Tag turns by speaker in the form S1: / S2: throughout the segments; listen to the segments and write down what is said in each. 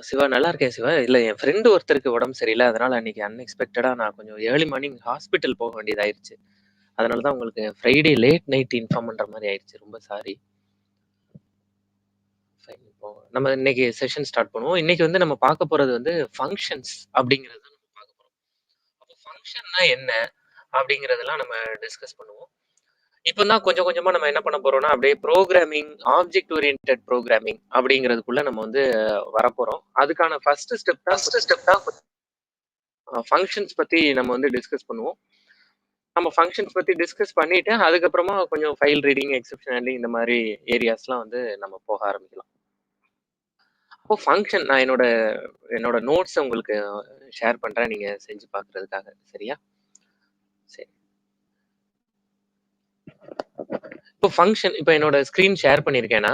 S1: சிவா நல்லா இருக்கேன் சிவா. இல்ல என் ஃப்ரெண்ட் ஒருத்தருக்கு உடம்பு சரியில்ல. அதனால அன்னைக்கு அன்எக்ஸ்பெக்டடா நான் கொஞ்சம் ஏர்லி மார்னிங் ஹாஸ்பிட்டல் போக வேண்டியதாயிருச்சு. அதனால தான் உங்களுக்கு ஃப்ரைடே லேட் நைட் இன்ஃபார்ம் பண்ற மாரி ஆயிருச்சு. ரொம்ப சாரி. ஃபைன். இப்போ நம்ம இன்னைக்கு செஷன் ஸ்டார்ட் பண்ணுவோம். இன்னைக்கு வந்து நம்ம பார்க்க போறது வந்து ஃபங்ஷன்ஸ் அப்படிங்கிறது தான் நம்ம பார்க்க போறோம். அப்போ ஃபங்ஷன்னா என்ன? அப்படிங்கிறதெல்லாம் நம்ம டிஸ்கஸ் பண்ணுவோம். இப்போ தான் கொஞ்சம் கொஞ்சமா நம்ம என்ன பண்ண போறோம்னா, அப்படியே புரோகிராமிங், ஆப்ஜெக்ட் ஓரியன்டட் புரோகிராமிங் அப்படிங்கிறதுக்குள்ள நம்ம வந்து வரப்போறோம். அதுக்கான ஃபர்ஸ்ட் ஸ்டெப் தான் ஃபங்ஷன்ஸ் பத்தி நம்ம வந்து டிஸ்கஸ் பண்ணுவோம். நம்ம ஃபங்ஷன்ஸ் பத்தி டிஸ்கஸ் பண்ணிட்டு, அதுக்கப்புறமா கொஞ்சம் ஃபைல் ரீடிங், எக்செப்ஷன் ஹேண்ட்லிங் இந்த மாரி ஏரியாஸ்லாம் வந்து நம்ம போக ஆரம்பிக்கலாம். அப்போ ஃபங்ஷன் நான் என்னோட என்னோட நோட்ஸ உங்களுக்கு ஷேர் பண்றேன். நீங்க செஞ்சு பார்க்கிறதுக்காக. சரியா? சரி. இப்போ ஃபங்ஷன் இப்போ என்னோட ஸ்க்ரீன் ஷேர் பண்ணியிருக்கேனா,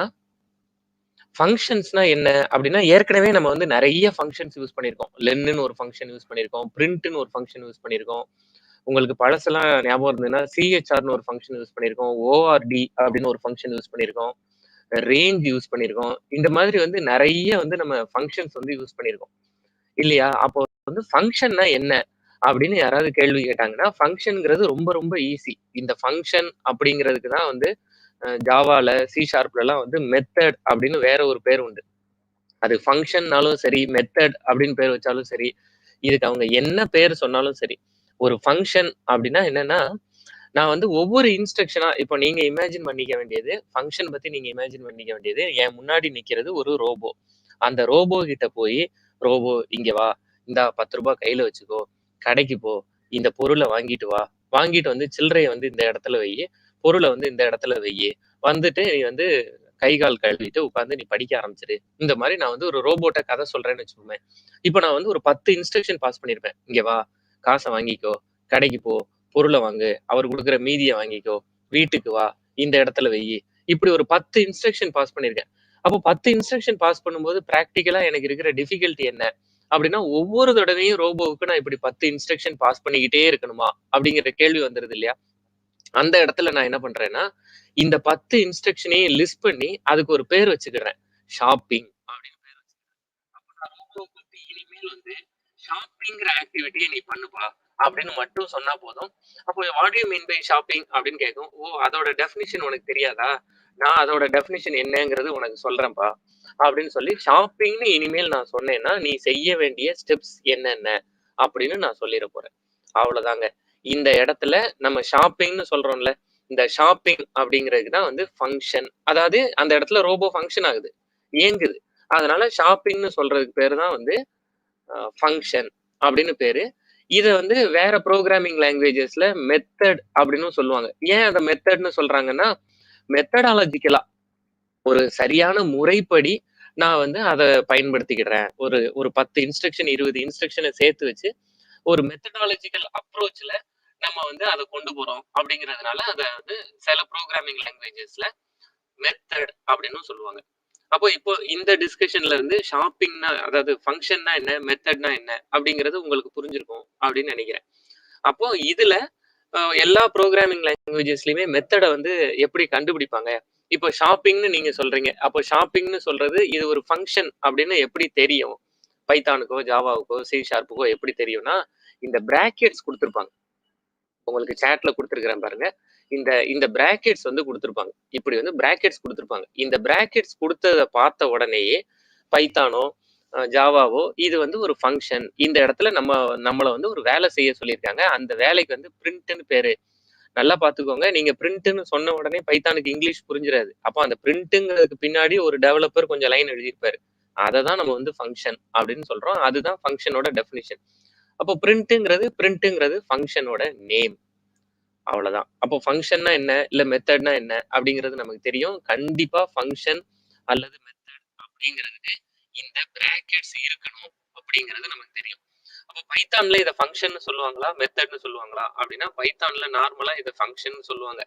S1: ஃபங்ஷன்ஸ்னா என்ன? அப்படின்னா, ஏற்கனவே நம்ம வந்து நெறைய ஃபங்ஷன்ஸ் யூஸ் பண்ணியிருக்கோம். லென்ன்னு ஒரு ஃபங்ஷன் யூஸ் பண்ணியிருக்கோம். பிரிண்ட்ன்னு ஒரு ஃபங்ஷன் யூஸ் பண்ணியிருக்கோம். உங்களுக்கு பழசெல்லாம் ஞாபகம் இருந்ததுன்னா, சிஹெச்ஆர்ன்னு ஒரு ஃபங்ஷன் யூஸ் பண்ணியிருக்கோம். ஓஆர்டி அப்படின்னு ஒரு ஃபங்ஷன் யூஸ் பண்ணியிருக்கோம். ரேஞ்ச் யூஸ் பண்ணியிருக்கோம். இந்த மாதிரி வந்து நெறைய வந்து நம்ம ஃபங்ஷன்ஸ் வந்து யூஸ் பண்ணியிருக்கோம். இல்லையா? அப்போ வந்து ஃபங்ஷன்னா என்ன? அப்படின்னு யாராவது கேள்வி கேட்டாங்கன்னா, ஃபங்ஷன்ங்கிறது ரொம்ப ரொம்ப ஈஸி. இந்த ஃபங்ஷன் அப்படிங்கிறதுக்கு தான் வந்து ஜாவால, சி ஷார்ப்லலாம் வந்து மெத்தட் அப்படின்னு வேற ஒரு பேர் உண்டு. அது ஃபங்ஷன்னாலும் சரி, மெத்தட் அப்படின்னு பேர் வச்சாலும் சரி, இதுக்கு அவங்க என்ன பேர் சொன்னாலும் சரி. ஒரு ஃபங்ஷன் அப்படின்னா என்னன்னா, நான் வந்து ஒவ்வொரு இன்ஸ்ட்ரக்ஷனா இப்போ நீங்க இமேஜின் பண்ணிக்க வேண்டியது, ஃபங்ஷன் பத்தி நீங்க இமேஜின் பண்ணிக்க வேண்டியது, என் முன்னாடி நிக்கிறது ஒரு ரோபோ. அந்த ரோபோ கிட்ட போயி, "ரோபோ இங்க வா. இந்தா ரூ. 10 கையில வச்சுக்கோ. கடைக்கு போ. இந்த பொருள வாங்கிட்டு வா. வாங்கிட்டு வந்து சில்லறைய வந்து இந்த இடத்துல வையி. பொருள வந்து இந்த இடத்துல வையி. வந்துட்டு நீ வந்து கை, கால் கழுவிட்டு உட்கார்ந்து நீ படிக்க ஆரம்பிச்சிரு." இந்த மாரி நான் வந்து ஒரு ரோபோட்ட கதை சொல்றேன்னு வச்சுக்கோங்களேன். இப்ப நான் வந்து ஒரு 10 இன்ஸ்ட்ரக்ஷன் பாஸ் பண்ணியிருப்பேன். "இங்க வா. காச வாங்கிக்கோ. கடைக்கு போ. பொருள வாங்கு. அவர் குடுக்குற மீதிய வாங்கிக்கோ. வீட்டுக்கு வா. இந்த இடத்துல வையி." இப்படி ஒரு 10 இன்ஸ்ட்ரக்ஷன் பாஸ் பண்ணியிருக்கேன். அப்போ 10 இன்ஸ்ட்ரக்ஷன் பாஸ் பண்ணும்போது பிராக்டிகலா எனக்கு இருக்கிற டிஃபிகல்ட்டி என்ன? அப்படின்னா ஒவ்வொரு தடவையும் ரோபோவுக்கு நான் இப்படி 10 இன்ஸ்ட்ரக்ஷன் பாஸ் பண்ணிக்கிட்டே இருக்கணுமா? அப்படிங்கிற கேள்வி வந்துருது இல்லையா? அந்த இடத்துல நான் என்ன பண்றேன்னா, இந்த 10 இன்ஸ்ட்ரக்ஷனையும் லிஸ்ட் பண்ணி அதுக்கு ஒரு பேர் வச்சுக்கிறேன். ஷாப்பிங் அப்படின்னு பேர் வச்சுக்கிறேன். அப்ப நான் ரோபோவுக்கு இனிமேல் வந்து ஷாப்பிங்கிற ஆக்டிவிட்டிய நீ பண்ணுப்பா அப்படின்னு மட்டும் சொன்னா போதும். அப்போ what you mean by shopping அப்படின்னு கேட்கும். ஓ! அதோட டெஃபினிஷன் உனக்கு தெரியாதா? நான் அதோட டெஃபினிஷன் என்னங்கிறது உனக்கு சொல்றேன்ப்பா. அப்படின்னு சொல்லி ஷாப்பிங்ன்னு இனிமேல் நான் சொன்னேன்னா, நீ செய்ய வேண்டிய ஸ்டெப்ஸ் என்னென்ன? அப்படின்னு நான் சொல்லிற போறேன். அவ்வளோதாங்க. இந்த இடத்துல நம்ம ஷாப்பிங்ன்னு சொல்றோம்ல, இந்த ஷாப்பிங் அப்படிங்கிறதுக்கு தான் வந்து ஃபங்ஷன். அதாவது அந்த இடத்துல ரோபோ ஃபங்ஷன் ஆகுது. இயங்குது. அதனால ஷாப்பிங்ன்னு சொல்றதுக்கு பேரு தான் வந்து ஃபங்ஷன் அப்படின்னு பேரு. இத வந்து வேற புரோகிராமிங் லாங்குவேஜஸ்ல மெத்தட் அப்படின்னும் சொல்லுவாங்க. ஏன் அத மெத்தட்ன்னு சொல்றாங்கன்னா, மெத்தடாலஜிக்கலா ஒரு சரியான முறைப்படி நான் வந்து அத பயன்படுத்திக்கிறேன். ஒரு ஒரு 10 இன்ஸ்ட்ரக்ஷன், 20 இன்ஸ்ட்ரக்ஷன சேர்த்து வச்சு, ஒரு மெத்தடாலஜிக்கல் அப்ரோச்ல நம்ம வந்து அத கொண்டு போறோம். அப்படிங்கிறதுனால அத வந்து சில புரோகிராமிங் லாங்குவேஜஸ்ல மெத்தட் அப்படின்னும் சொல்லுவாங்க. அப்போ இப்போ இந்த டிஸ்கஷன்ல இருந்து ஷாப்பிங்னா அதாவது ஃபங்ஷன்னா என்ன, மெத்தட்னா என்ன அப்படிங்கிறது உங்களுக்கு புரிஞ்சிருக்கும் அப்படின்னு நினைக்கிறேன். அப்போ இதுல எல்லா ப்ரோக்ராமிங் லாங்குவேஜஸ்லயுமே மெத்தட வந்து எப்படி கண்டுபிடிப்பாங்க? இப்போ ஷாப்பிங்ன்னு நீங்க சொல்றீங்க. அப்போ ஷாப்பிங்ன்னு சொல்றது இது ஒரு ஃபங்ஷன் அப்படின்னு எப்படி தெரியும்? பைத்தானுக்கோ, ஜாவாவுக்கோ, சி ஷார்ப்புக்கோ எப்படி தெரியும்னா, இந்த பிராக்கெட்ஸ் குடுத்திருப்பாங்க. உங்களுக்கு சாட்ல குடுத்திருக்கிறேன் பாருங்க. இந்த இந்த பிராக்கெட்ஸ் வந்து குடுத்திருப்பாங்க. இப்படி வந்து பிராக்கெட்ஸ் குடுத்திருப்பாங்க. இந்த பிராக்கெட்ஸ் குடுத்தத பார்த்த உடனேயே பைத்தானோ, ஜாவாவோ இது வந்து ஒரு ஃபங்ஷன். இந்த இடத்துல நம்மள வந்து ஒரு வேலை செய்ய சொல்லியிருக்காங்க. அந்த வேலைக்கு வந்து பிரிண்ட்ன்னு பேரு. நல்லா பார்த்துக்கோங்க. நீங்க பிரிண்ட்ன்னு சொன்ன உடனே பைத்தானுக்கு இங்கிலீஷ் புரிஞ்சிராது. அப்ப அந்த பிரிண்ட்ங்கிறதுக்கு பின்னாடி ஒரு டெவலப்பர் கொஞ்சம் லைன் எழுதியிருப்பாரு. அததான் நம்ம வந்து ஃபங்ஷன் அப்படின்னு சொல்றோம். அதுதான் ஃபங்ஷனோட டெஃபினிஷன். அப்போ பிரிண்ட்ங்கிறது ஃபங்ஷனோட நேம். அவ்வளவுதான். அப்போ ஃபங்ஷன்னா என்ன? இல்ல மெத்தட்னா என்ன? அப்படிங்கிறது நமக்கு தெரியும். கண்டிப்பா ஃபங்ஷன் அல்லது மெத்தட் அப்படிங்கிறதுக்கு இந்த பிராக்கெட்ஸ் இருக்கணும் அப்படிங்கிறது நமக்கு தெரியும். அப்போ பைத்தான்ல இத ஃபங்ஷன்னு சொல்லுவாங்களா? மெத்தட்ன்னு சொல்லுவாங்களா? அப்படின்னா பைத்தான்ல நார்மலா இத ஃபங்ஷன்னு சொல்லுவாங்க.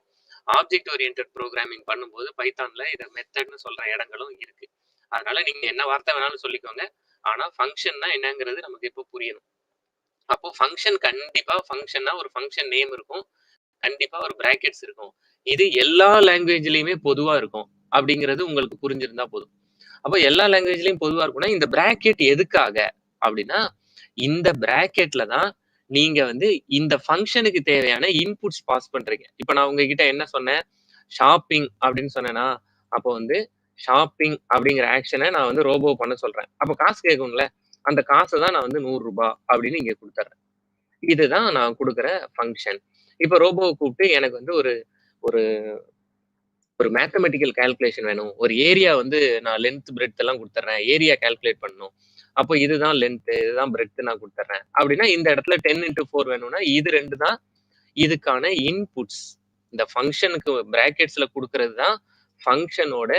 S1: ஆப்ஜெக்ட் ஓரியன்டட் புரோகிராமிங் பண்ணும்போது பைத்தான்ல இத மெத்தட்ன்னு சொல்ற இடங்களும் இருக்கு. அதனால நீங்க என்ன வார்த்தை வேணாலும் சொல்லிக்கோங்க. ஆனா ஃபங்ஷன்னா என்னங்கிறது நமக்கு இப்போ புரியணும். அப்போ ஃபங்ஷன் கண்டிப்பா ஃபங்ஷன்னா ஒரு ஃபங்ஷன் நேம் இருக்கும். கண்டிப்பா ஒரு பிராக்கெட்ஸ் இருக்கும். இது எல்லா லாங்குவேஜ்லயுமே பொதுவா இருக்கும். அப்படிங்கிறது உங்களுக்கு புரிஞ்சிருந்தா போதும். அப்ப எல்லா லாங்குவேஜ்லயும் பொதுவா இருக்கும்னா இந்த பிராக்கெட் எதுக்காக அப்படின்னா இந்த பிராக்கெட்ல தான் நீங்க வந்து இந்த ஃபங்க்ஷனுக்கு தேவையான இன்புட்ஸ் பாஸ் பண்றீங்க. இப்ப நான் உங்ககிட்ட என்ன சொன்னேன்? ஷாப்பிங் அப்படின்னு சொன்னேனா, அப்போ வந்து ஷாப்பிங் அப்படிங்கிற ஆக்ஷன நான் வந்து ரோபோ பண்ண சொல்றேன். அப்ப காசு கேட்கும்ல. அந்த காச தான் நான் வந்து ரூ. 100 அப்படின்னு இங்க குடுத்துர்றேன். இதுதான் நான் குடுக்குற ஃபங்ஷன். இப்ப ரோபோவ கூப்பிட்டு எனக்கு வந்து ஒரு ஒரு ஒரு மேத்தமேட்டிக்கல் கால்குலேஷன் வேணும். ஒரு ஏரியா வந்து நான் லென்த், பிரெட்த் எல்லாம் குடுத்துர்றேன். ஏரியா கால்குலேட் பண்ணணும். அப்போ இதுதான் லென்த், இதுதான் பிரெட்த் நான் குடுத்துர்றேன். அப்படின்னா இந்த இடத்துல 10x4 வேணும்னா இது 2 தான் இதுக்கான இன்புட்ஸ். இந்த ஃபங்ஷனுக்கு பிராக்கெட்ஸ்ல குடுக்கிறது தான் ஃபங்ஷனோட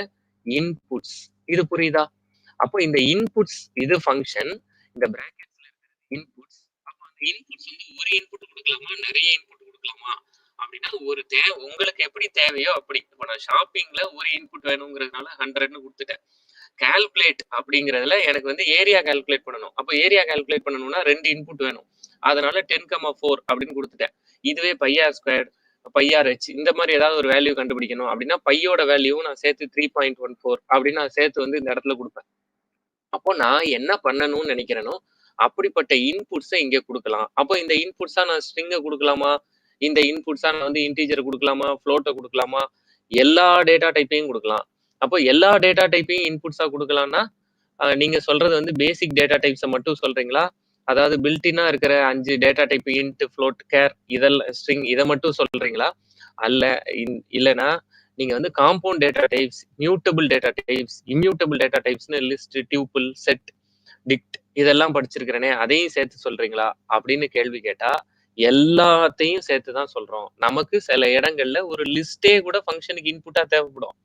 S1: இன்புட்ஸ். இது புரியுதா? அப்போ இந்த இன்புட்ஸ் இது ஃபங்ஷன். இந்த பிராக்கெட்ஸ்ல இருக்கிறது இன்புட்ஸ். அப்போ அந்த இன்புட்ஸ் வந்து ஒரு இன்புட் குடுக்கலாமா? நிறைய இன்புட் குடுக்கலாமா? அப்படின்னா ஒரு உங்களுக்கு எப்படி தேவையோ அப்படி. இப்போ நான் ஷாப்பிங்ல ஒரு இன்புட் வேணுங்கிறதுனால 100ன்னு குடுத்துட்டேன். கால்குலேட் அப்படிங்கிறதுல எனக்கு வந்து ஏரியா கால்குலேட் பண்ணணும். அப்போ ஏரியா கால்குலேட் பண்ணணும்னா 2 இன்புட் வேணும். அதனால 10,4 அப்படின்னு குடுத்துட்டேன். இதுவே பையார் ஸ்கொயர்ட், பையார் ஹெச் இந்த மாதிரி ஏதாவது ஒரு வேல்யூ கண்டுபிடிக்கணும் அப்படின்னா பையோட வேல்யூவும் நான் சேர்த்து 3.14 அப்படின்னு நான் சேர்த்து வந்து இந்த இடத்துல கொடுப்பேன். அப்போ நான் என்ன பண்ணணும்னு நினைக்கிறேனோ அப்படிப்பட்ட இன்புட்ஸை இங்க கொடுக்கலாம். அப்போ இந்த இன்புட்ஸா நான் ஸ்ட்ரிங்கை கொடுக்கலாமா? இந்த இன்புட்ஸா நான் வந்து இன்டீஜரை கொடுக்கலாமா? ஃப்ளோட்டை கொடுக்கலாமா? எல்லா டேட்டா டைப்பையும் கொடுக்கலாம். அப்போ எல்லா டேட்டா டைப்பையும் இன்புட்ஸா கொடுக்கலாம்னா நீங்க சொல்றது வந்து பேசிக் டேட்டா டைப்ஸை மட்டும் சொல்றீங்களா? அதாவது பில்டினா இருக்கிற 5 data type int, float, char இதெல்லாம் ஸ்ட்ரிங் இதை மட்டும் சொல்றீங்களா? அல்ல இல்லைன்னா நீங்க வந்து compound data types, mutable data types, immutable data டைப்ஸ்னு லிஸ்ட், டியூபிள், செட், டிக்ட் இதெல்லாம் படிச்சிருக்கிறேனே அதையும் சேர்த்து சொல்றீங்களா அப்படின்னு கேள்வி கேட்டா எல்லாத்தையும் சேர்த்து தான் சொல்றோம். நமக்கு சில இடங்கள்ல ஒரு லிஸ்டே கூட ஃபங்க்ஷனுக்கு இன்புட்டா தேவைப்படும்.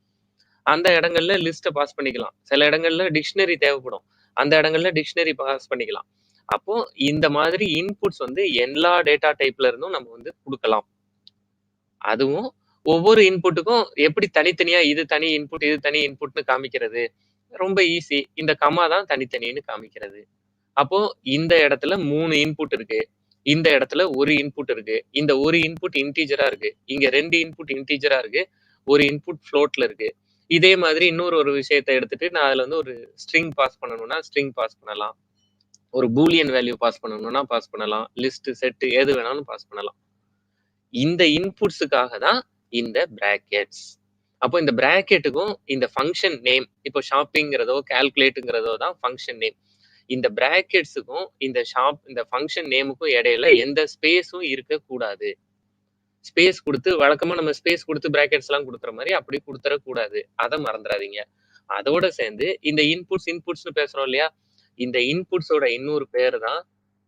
S1: அந்த இடங்கள்ல லிஸ்ட்டை பாஸ் பண்ணிக்கலாம். சில இடங்கள்ல டிக்ஷனரி தேவைப்படும். அந்த இடங்கள்ல டிக்ஷனரி பாஸ் பண்ணிக்கலாம். அப்போ இந்த மாதிரி இன்புட்ஸ் வந்து எல்லா டேட்டா டைப்ல இருந்தும் நம்ம வந்து கொடுக்கலாம். அதுவும் ஒவ்வொரு இன்புட்டுக்கும் எப்படி தனித்தனியா இது தனி இன்புட் இது தனி இன்புட்னு காமிக்கிறது ரொம்ப ஈஸி. இந்த கமா தான் தனித்தனின்னு காமிக்கிறது. அப்போ இந்த இடத்துல 3 இன்புட் இருக்கு. இந்த இடத்துல ஒரு இன்புட் இருக்கு. இந்த ஒரு இன்புட் இன்டீஜரா இருக்கு. இங்க 2 இன்புட் இன்டீஜரா இருக்கு. ஒரு இன்புட் ஃப்ளோட்ல இருக்கு. இதே மாதிரி இன்னொரு விஷயத்தை எடுத்துட்டு நான் அதுல வந்து ஒரு ஸ்ட்ரிங் பாஸ் பண்ணணும்னா ஸ்ட்ரிங் பாஸ் பண்ணலாம். ஒரு பூலியன் வேல்யூ பாஸ் பண்ணணும்னா பாஸ் பண்ணலாம். லிஸ்ட், செட் எது வேணாலும் பாஸ் பண்ணலாம். இந்த இன்புட்ஸுக்காக தான் இந்த பிராக்கெட்ஸ். அப்போ இந்த பிராக்கெட்டுக்கும் இந்த ஃபங்க்ஷன் நேம் இப்போ ஷாப்பிங்கிறதோ கால்குலேட்டுங்கிறதோ தான் ஃபங்க்ஷன் நேம். இந்த பிராக்கெட்ஸுக்கும் இந்த ஃபங்க்ஷன் நேமுக்கும் இடையில எந்த ஸ்பேஸும் இருக்கக்கூடாது. ஸ்பேஸ் கொடுத்து வழக்கமா நம்ம ஸ்பேஸ் கொடுத்து பிராக்கெட்ஸ் எல்லாம் கொடுக்குற மாதிரி அப்படி கொடுத்துடக்கூடாது. அதை மறந்துடாதீங்க. அதோட சேர்ந்து இந்த இன்புட்ஸ்னு பேசுறோம் இல்லையா? இந்த இன்புட்ஸோட இன்னொரு பேர் தான்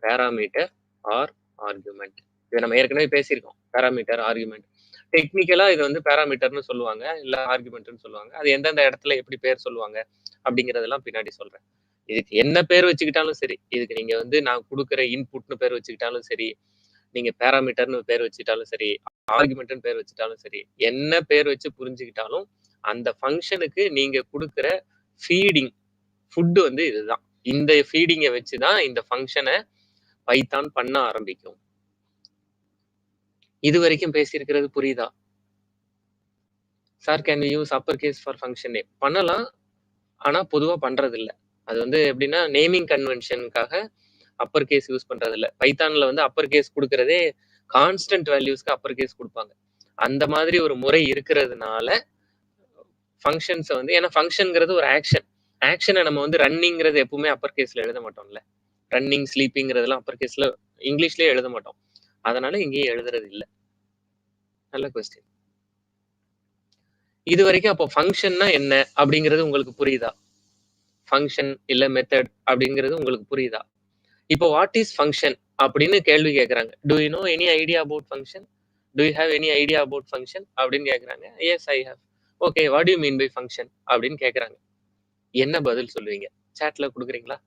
S1: பேராமீட்டர் ஆர் ஆர்குமெண்ட். இதை நம்ம ஏற்கனவே பேசியிருக்கோம். Parameter argument. டெக்னிக்கலா இது வந்து பேராமீட்டர்னு சொல்லுவாங்க, இல்ல ஆர்குமெண்ட்னு சொல்லுவாங்க. அது எந்தெந்த இடத்துல எப்படி பேர் சொல்லுவாங்க அப்படிங்கறதெல்லாம் பின்னாடி சொல்றேன். இதுக்கு என்ன பேர் வச்சுக்கிட்டாலும் சரி, இதுக்கு நீங்க வந்து நான் கொடுக்குற இன்புட்னு பேர் வச்சுக்கிட்டாலும் சரி, நீங்க பேராமீட்டர்னு பேர் வச்சுக்கிட்டாலும் சரி, ஆர்குமெண்ட்னு பேர் வச்சுக்கிட்டாலும் சரி, என்ன பேர் வச்சு புரிஞ்சுக்கிட்டாலும் அந்த ஃபங்க்ஷனுக்கு நீங்க கொடுக்குற ஃபீடிங் ஃபுட் வந்து இதுதான். இந்த ஃபீடிங்கை வச்சுதான் இந்த ஃபங்க்ஷனை பைத்தான் பண்ண ஆரம்பிக்கும். இது வரைக்கும் பேசியிருக்கிறது புரியுதா? Sir can we use upper case for function name? பண்ணலாம். ஆனா பொதுவா பண்றது இல்ல. அது வந்து எப்படின்னா நேமிங் கன்வென்ஷனுக்காக அப்பர் கேஸ் யூஸ் பண்றது இல்ல. பைத்தான்ல வந்து அப்பர் கேஸ் கொடுக்கறதே கான்ஸ்டன்ட் வேல்யூஸ்க்கு அப்பர் கேஸ் கொடுப்பாங்க. அந்த மாதிரி ஒரு முறை இருக்கிறதுனால ஃபங்க்ஷன்ஸை வந்து ஏன்னா ஃபங்க்ஷன்ங்கிறது ஒரு ஆக்ஷன். ஆக்ஷனை நம்ம வந்து ரன்னிங்கிறது எப்பவுமே அப்பர் கேஸ்ல எழுத மாட்டோம்ல. ரன்னிங், ஸ்லீப்பிங்கிறதெல்லாம் அப்பர் கேஸ்ல இங்கிலீஷ்லயே எழுத மாட்டோம். அதனால இங்கேயும் எழுதுறது இல்லை. நல்ல கொஸ்டின். இது வரைக்கும் அப்போ ஃபங்க்ஷன்னா என்ன அப்படிங்கிறது உங்களுக்கு புரியுதா? ஃபங்க்ஷன் இல்ல மெத்தட் அப்படிங்கிறது உங்களுக்கு புரியுதா? இப்போ வாட் இஸ் ஃபங்க்ஷன் அப்படின்னு கேள்வி கேட்கறாங்க. Do you know any idea about function? Do you have any idea about function அப்படின்னு கேட்கறாங்க. Yes I have. Okay, what do you mean by function அப்படின்னு கேட்கறாங்க. என்ன பதில் சொல்லுவீங்க? சாட்ல கொடுக்குறீங்களா?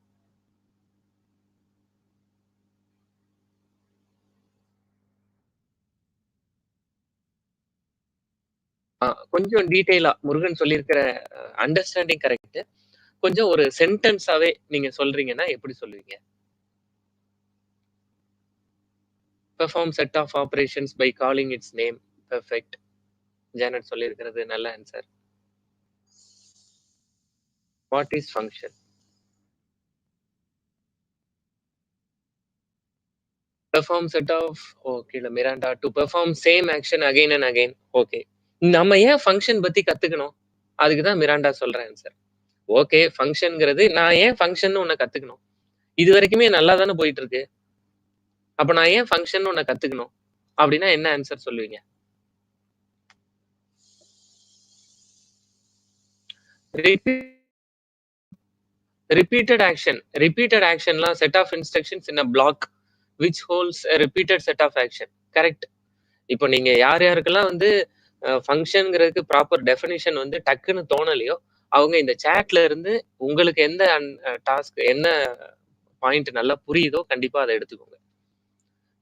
S1: கொஞ்சம் டீட்டெயிலா முருகன் சொல்லியிருக்கிற அண்டர்ஸ்டாண்டிங் கரெக்ட். கொஞ்சம் ஒரு சென்டென்ஸாவே நீங்க சொல்றீங்கன்னா எப்படி சொல்லுவீங்க? Perform set of operations by calling its name. Perfect. Janet சொல்லியிருக்கிறது நல்ல answer. What is function? Perform set of okay இல்ல Miranda to perform same action again and again. Okay. நம்ம ஏன் ஃபங்ஷன் பத்தி கத்துக்கணும்? அதுக்கு தான் மிராண்டா சொல்ற ஆன்சர். ஓகே ஃபங்ஷன்ங்கிறது நான் ஏன் ஃபங்ஷன்னு ஒண்ண கத்துக்கணும்? இது வரைக்குமே நல்லா தானே போயிட்டு இருக்கு. அப்ப நான் ஏன் ஃபங்ஷன்னு ஒண்ண கத்துக்கணும்? அப்படின்னா என்ன ஆன்சர் சொல்லுவீங்க? ரிப்பீட்டட் ஆக்ஷன்லாம் set of instructions in a block which holds a repeated set of action. Correct. இப்போ நீங்க யார் யாருக்கெல்லாம் வந்து ஃபங்ஷன்ங்கிறதுக்கு ப்ராப்பர் டெஃபினிஷன் வந்து டக்குன்னு தோணலையோ, அவங்க இந்த சாட்ல இருந்து உங்களுக்கு எந்த டாஸ்க் என்ன பாயிண்ட் நல்லா புரியுதோ கண்டிப்பா அத எடுத்துக்கோங்க.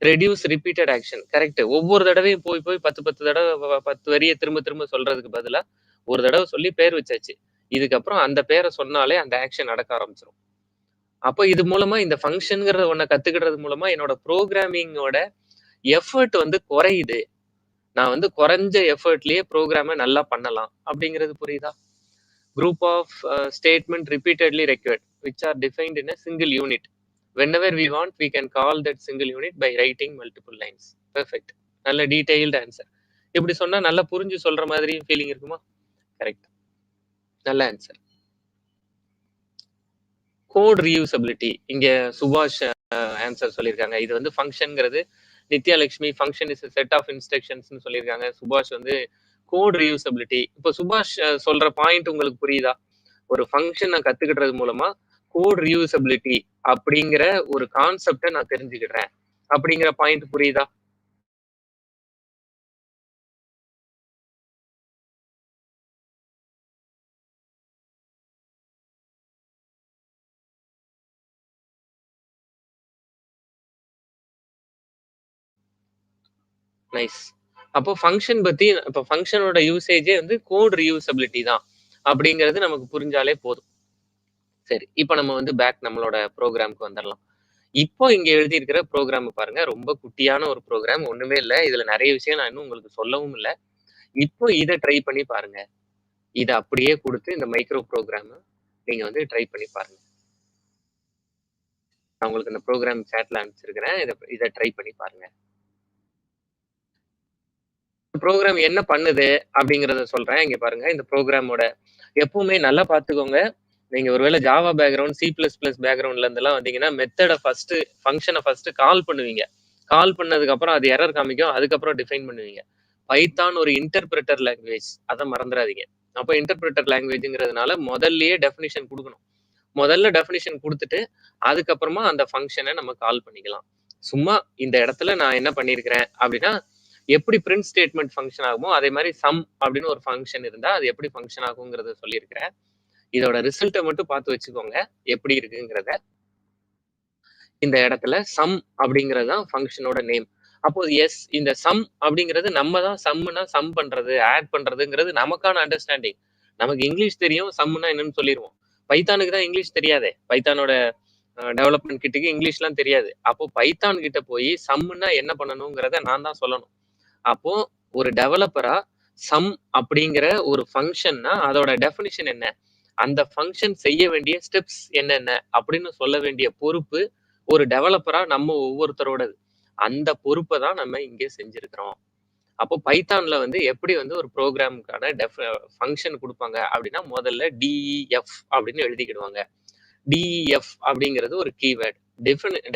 S1: Reduce repeated action. கரெக்ட். ஒவ்வொரு தடவையும் போய் போய் 10 தடவ 10 வரிய திரும்ப திரும்ப சொல்றதுக்கு பதிலா, ஒரு தடவ சொல்லி பேர் வச்சாச்சு. இதுக்கப்புறம் அந்த பேர சொன்னாலே அந்த ஆக்ஷன் நடக்க ஆரம்பிச்சுரும். அப்போ இது மூலமா இந்த ஃபங்ஷன்ங்கிற ஒண்ண கத்துக்கிடுறது மூலமா என்னோட புரோகிராமிங்கோட எஃபர்ட் வந்து குறையுது. நான் வந்து குறைஞ்ச எஃபர்ட்லயே புரோகிராம நல்லா பண்ணலாம். அப்படிங்கிறது புரியுதா? Group of statement repeatedly required which are defined in a single unit. Whenever we want, we can call that single unit by writing multiple lines. Perfect. நல்ல டீடைல்டு ஆன்சர். இப்படி சொன்னா நல்லா புரிஞ்சு சொல்ற மாதிரி ஃபீலிங் இருக்குமா? கரெக்ட். நல்ல ஆன்சர். Code reusability. இங்க சுபாஷ் ஆன்சர் சொல்லியிருக்காங்க. இது வந்து ஃபங்க்ஷன்ங்கிறது நித்யாலட்சுமி ஃபங்க்ஷன் இஸ் செட் ஆஃப் இன்ஸ்ட்ரக்ஷன்ஸ்னு சொல்லியிருக்காங்க. சுபாஷ் வந்து கோட் ரீயூசபிலிட்டி. இப்போ சுபாஷ் சொல்ற பாயிண்ட் உங்களுக்கு புரியுதா? ஒரு ஃபங்க்ஷன் நான் கத்துக்கிட்டது மூலமா கோட் ரீயூசபிலிட்டி அப்படிங்கிற ஒரு கான்செப்டை நான் தெரிஞ்சுக்கிடுறேன். அப்படிங்கிற பாயிண்ட் புரியுதா? நைஸ். அப்போ ஃபங்க்ஷன் பத்தி இப்போ ஃபங்க்ஷனோட யூசேஜே வந்து கோட் ரீயூசபிலிட்டி தான் அப்படிங்கிறது நமக்கு புரிஞ்சாலே போதும். சரி, இப்போ நம்ம வந்து பேக் நம்மளோட ப்ரோக்ராம்க்கு வந்துடலாம். இப்போ இங்க எழுதியிருக்கிற ப்ரோக்ராம் பாருங்க, ரொம்ப குட்டியான ஒரு ப்ரோக்ராம், ஒண்ணுமே இல்ல. இதுல நிறைய விஷயம் நான் இன்னும் உங்களுக்கு சொல்லவும் இல்ல. இப்போ இதை ட்ரை பண்ணி பாருங்க. இதை அப்படியே கொடுத்து இந்த மைக்ரோ ப்ரோக்ராம் நீங்க வந்து ட்ரை பண்ணி பாருங்க. நான் உங்களுக்கு இந்த ப்ரோக்ராம் சாட்ல அனுப்பிச்சிருக்கிறேன். இதை ட்ரை பண்ணி பாருங்க. ப்ரோக்ராம் என்ன பண்ணுது அப்படிங்கறத சொல்றேன். இங்க பாருங்க, இந்த ப்ரோக்ராமோட எப்பவுமே நல்லா பாத்துக்கோங்க. நீங்க ஒருவேளை ஜாவா பேக்ரவுண்ட், C++ பேக்ரவுண்ட்ல இருந்தெல்லாம் வந்தீங்கன்னா மெத்தட ஃபர்ஸ்ட் ஃபங்க்ஷனை ஃபர்ஸ்ட் கால் பண்ணுவீங்க. கால் பண்ணதுக்கு அப்புறம் அது எரர் காமிக்கும். அதுக்கப்புறம் டிஃபைன் பண்ணுவீங்க. பைத்தான் ஒரு இன்டர்பிரட்டர் லாங்குவேஜ். அதை மறந்துடாதீங்க. அப்போ இன்டர்பிரட்டர் லாங்குவேஜ்ங்கிறதுனால முதல்லயே டெஃபினிஷன் கொடுக்கணும். முதல்ல டெஃபினிஷன் கொடுத்துட்டு அதுக்கப்புறமா அந்த ஃபங்க்ஷனை நம்ம கால் பண்ணிக்கலாம். சும்மா இந்த இடத்துல நான் என்ன பண்ணியிருக்கிறேன் அப்படின்னா, எப்படி பிரிண்ட் ஸ்டேட்மெண்ட் ஃபங்க்ஷன் ஆகுமோ அதே மாதிரி சம் அப்படின்னு ஒரு ஃபங்க்ஷன் இருந்தா அது எப்படி ஃபங்க்ஷன் ஆகுங்கிறத சொல்லியிருக்கிறேன். இதோட ரிசல்ட்டை மட்டும் பார்த்து வச்சுக்கோங்க எப்படி இருக்குங்கிறத. இந்த இடத்துல சம் அப்படிங்கிறது தான் ஃபங்க்ஷனோட நேம். அப்போ எஸ், இந்த சம் அப்படிங்கிறது நம்ம தான் சம்னா சம் பண்றது, ஆட் பண்றதுங்கிறது நமக்கான அண்டர்ஸ்டாண்டிங். நமக்கு இங்கிலீஷ் தெரியும், சம்னா என்னன்னு சொல்லிடுவோம். பைத்தானுக்கு தான் இங்கிலீஷ் தெரியாதே. பைத்தானோட டெவலப்மெண்ட் கிட்டுக்கு இங்கிலீஷ்லாம் தெரியாது. அப்போ பைத்தான் கிட்ட போய் சம்னா என்ன பண்ணணுங்கிறத நான் தான் சொல்லணும். அப்போ ஒரு டெவலப்பரா சம் அப்படிங்கிற ஒரு ஃபங்க்ஷன்னா அதோட டெஃபினிஷன் என்ன, அந்த ஃபங்க்ஷன் செய்ய வேண்டிய ஸ்டெப்ஸ் என்னென்ன அப்படின்னு சொல்ல வேண்டிய பொறுப்பு ஒரு டெவலப்பரா நம்ம ஒவ்வொருத்தரோடது. அந்த பொறுப்பை தான் நம்ம இங்கே செஞ்சிருக்கிறோம். அப்போ பைத்தான்ல வந்து எப்படி வந்து ஒரு ப்ரோக்ராமுக்கான ஃபங்க்ஷன் கொடுப்பாங்க அப்படின்னா, முதல்ல டிஇஎஃப் அப்படின்னு எழுதிக்கிடுவாங்க. டிஇஎஃப் அப்படிங்கிறது ஒரு கீவேர்ட்.